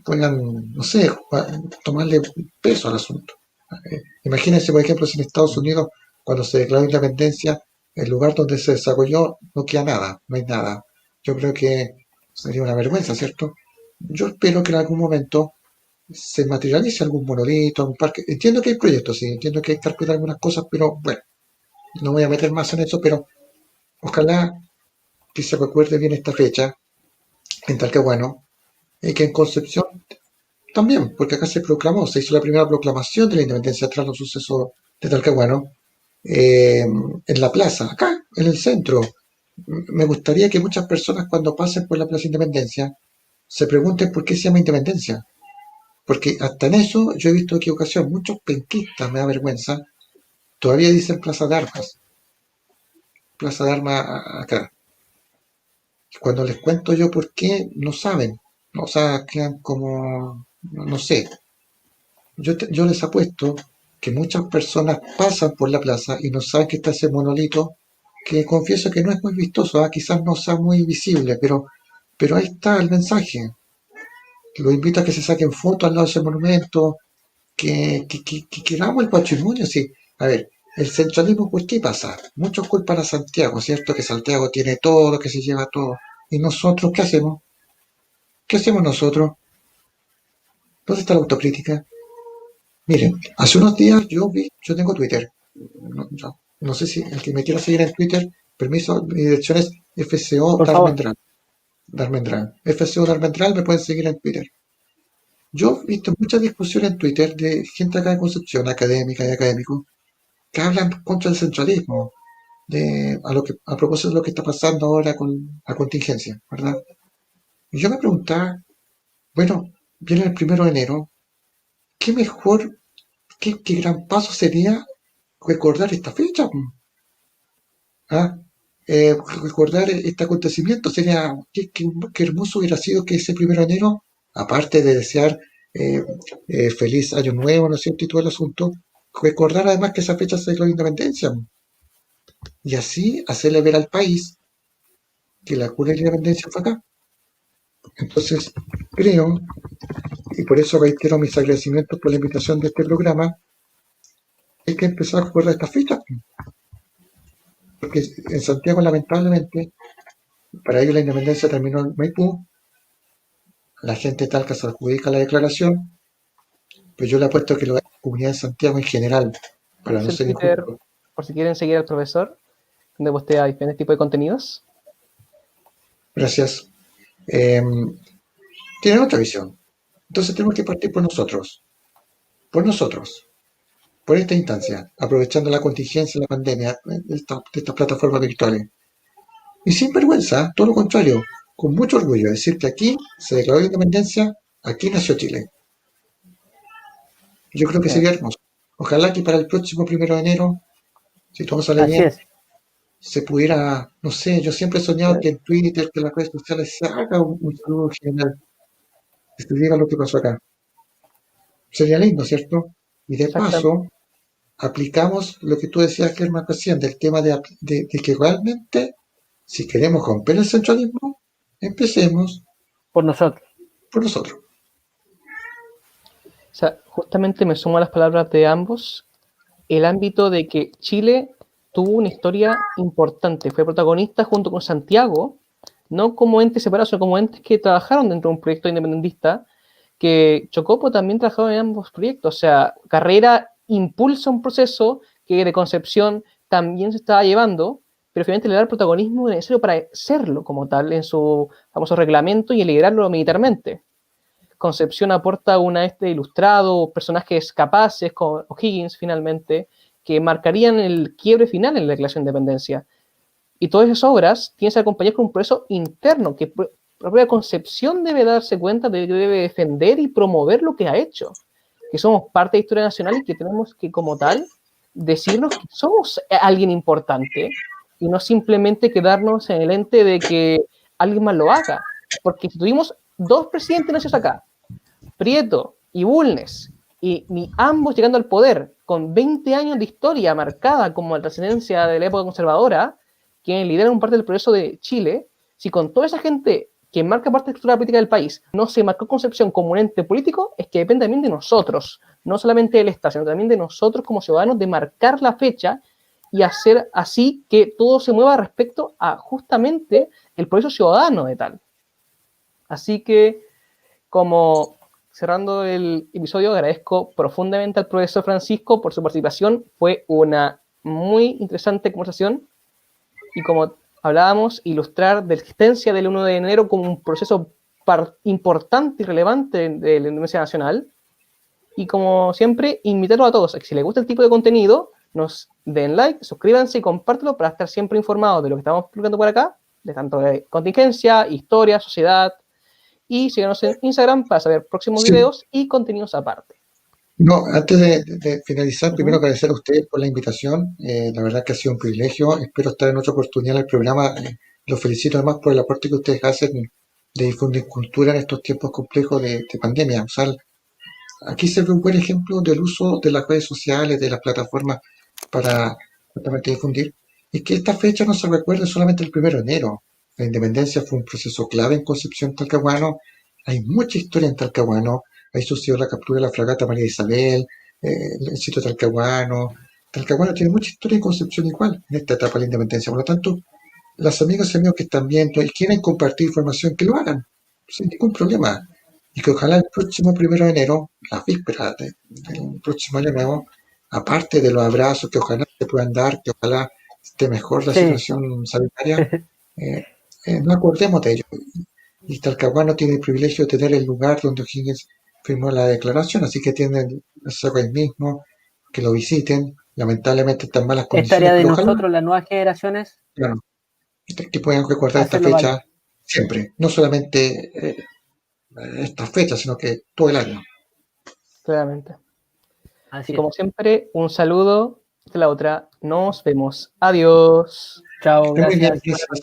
puedan, no sé, tomarle peso al asunto. Imagínense, por ejemplo, si en Estados Unidos, cuando se declaró independencia, el lugar donde se desarrolló no queda nada, no hay nada. Yo creo que sería una vergüenza, ¿cierto? Yo espero que en algún momento se materialice algún monolito, algún parque. Entiendo que hay proyectos, sí, entiendo que hay que carpetar algunas cosas, pero bueno, no voy a meter más en eso, pero ojalá que se recuerde bien esta fecha en Talcahuano y que en Concepción también, porque acá se proclamó, se hizo la primera proclamación de la independencia tras los sucesos de Talcahuano, en la plaza, acá, en el centro. Me gustaría que muchas personas cuando pasen por la Plaza Independencia se pregunten por qué se llama Independencia. Porque hasta en eso yo he visto equivocación. Muchos penquistas, me da vergüenza, todavía dicen Plaza de Armas. Plaza de Armas acá. Cuando les cuento yo por qué, no saben. O sea, quedan como, no sé. Yo les apuesto que muchas personas pasan por la plaza y no saben que está ese monolito, que confieso que no es muy vistoso, quizás no sea muy visible, pero ahí está el mensaje. Los invito a que se saquen fotos al lado de ese monumento, que queramos el patrimonio. Sí. A ver, el centralismo, ¿por qué pasa? Muchos culpan a Santiago, ¿cierto? Que Santiago tiene todo, que se lleva todo. ¿Y nosotros qué hacemos? ¿Qué hacemos nosotros? ¿Dónde está la autocrítica? Miren, hace unos días yo tengo Twitter. No sé si el que me quiera seguir en Twitter, permiso, mi dirección es FCO Por favor. Darmendral. FCO Darmendral, me pueden seguir en Twitter. Yo he visto muchas discusiones en Twitter de gente acá de Concepción, académica y académicos, que hablan contra el centralismo, a propósito de lo que está pasando ahora con la contingencia, ¿verdad? Y yo me preguntaba, bueno, viene el 1 de enero, qué mejor, qué gran paso sería recordar esta fecha. ¿Ah? Recordar este acontecimiento sería, qué hermoso hubiera sido que ese 1 de enero, aparte de desear eh, feliz año nuevo, ¿no es cierto? Y todo el asunto, recordar además que esa fecha se declaró independencia y así hacerle ver al país que la cuna de la independencia fue acá. Entonces, creo, y por eso reitero mis agradecimientos por la invitación de este programa, hay que empezar a recordar esta fecha, porque en Santiago, lamentablemente, para ellos la independencia terminó en Maipú, la gente tal que se adjudica la declaración, pero yo le apuesto que la comunidad de Santiago en general, para no El ser Twitter, injusto. por si quieren seguir al profesor, donde postea diferentes tipos de contenidos. Gracias. Tienen otra visión. Entonces tenemos que partir por nosotros, por esta instancia, aprovechando la contingencia de la pandemia de estas plataformas virtuales. Y sin vergüenza, todo lo contrario, con mucho orgullo, decir que aquí se declaró la independencia, aquí nació Chile. Yo creo que Sí. sería hermoso. Ojalá que para el próximo 1 de enero, si todo sale Así bien, es. se pudiera, no sé, yo siempre he soñado que en Twitter, que en las redes sociales se haga un saludo general, que se diga lo que pasó acá. Sería lindo, ¿cierto? Y de Exactamente. paso, aplicamos lo que tú decías, Germán, recién, del tema de que realmente, si queremos romper el centralismo, empecemos Por nosotros. por nosotros. O sea, justamente me sumo a las palabras de ambos, el ámbito de que Chile tuvo una historia importante, fue protagonista junto con Santiago, no como entes separados, sino como entes que trabajaron dentro de un proyecto independentista, que Chocopo también trabajó en ambos proyectos, o sea, Carrera impulsa un proceso que de Concepción también se estaba llevando, pero finalmente le da el protagonismo necesario para serlo como tal en su famoso reglamento y liderarlo militarmente. Concepción aporta una ilustrado, personajes capaces, como O'Higgins finalmente, que marcarían el quiebre final en la Declaración de Independencia. Y todas esas obras tienen que acompañar con un proceso interno que la propia Concepción debe darse cuenta de que debe defender y promover lo que ha hecho, que somos parte de la historia nacional y que tenemos que, como tal, decirnos que somos alguien importante y no simplemente quedarnos en el ente de que alguien más lo haga. Porque si tuvimos dos presidentes nacidos acá, Prieto y Bulnes, y ambos llegando al poder con 20 años de historia marcada como la trascendencia de la época conservadora, quienes lideran parte del progreso de Chile, si con toda esa gente que marca parte de la estructura política del país no se marcó Concepción como un ente político, es que depende también de nosotros, no solamente del Estado, sino también de nosotros como ciudadanos, de marcar la fecha y hacer así que todo se mueva respecto a justamente el proceso ciudadano de tal. Así que, como cerrando el episodio, agradezco profundamente al profesor Francisco por su participación. Fue una muy interesante conversación y, como hablábamos, ilustrar de la existencia del 1 de enero como un proceso importante y relevante de la independencia nacional. Y como siempre, invitarlos a todos a que si les gusta el tipo de contenido, nos den like, suscríbanse y compártelo para estar siempre informados de lo que estamos publicando por acá, de tanto de contingencia, historia, sociedad, y síganos en Instagram para saber próximos Sí, videos y contenidos aparte. no, antes de finalizar, primero Uh-huh. agradecer a ustedes por la invitación. La verdad que ha sido un privilegio. Espero estar en otra oportunidad en el programa. Los felicito además por el aporte que ustedes hacen de difundir cultura en estos tiempos complejos de pandemia. O sea, aquí se ve un buen ejemplo del uso de las redes sociales, de las plataformas para justamente difundir. Y que esta fecha no se recuerde solamente el 1 de enero. La independencia fue un proceso clave en Concepción Talcahuano. Hay mucha historia en Talcahuano. Ahí sucedió la captura de la fragata María Isabel, el sitio de Talcahuano. Talcahuano tiene mucha historia en Concepción igual en esta etapa de la independencia. Por lo tanto, las amigas y amigos que están viendo y quieren compartir información, que lo hagan sin ningún problema. Y que ojalá el próximo 1 de enero, la víspera del próximo año nuevo, aparte de los abrazos que ojalá se puedan dar, que ojalá esté mejor la Sí. situación sanitaria, eh, no acordemos de ello. Y Talcahuano tiene el privilegio de tener el lugar donde O'Higgins firmó la declaración, así que tienen el cerro ahí mismo, que lo visiten. Lamentablemente están malas Es tarea condiciones, de pero ojalá, nosotros, las nuevas generaciones, claro, que puedan recordar esta hacerlo valer. fecha siempre, no solamente estas fechas, sino que todo el año. claramente. Así Y es. como siempre, un saludo de la otra. Nos vemos. Adiós. Chao, Esté muy bien, gracias. gracias.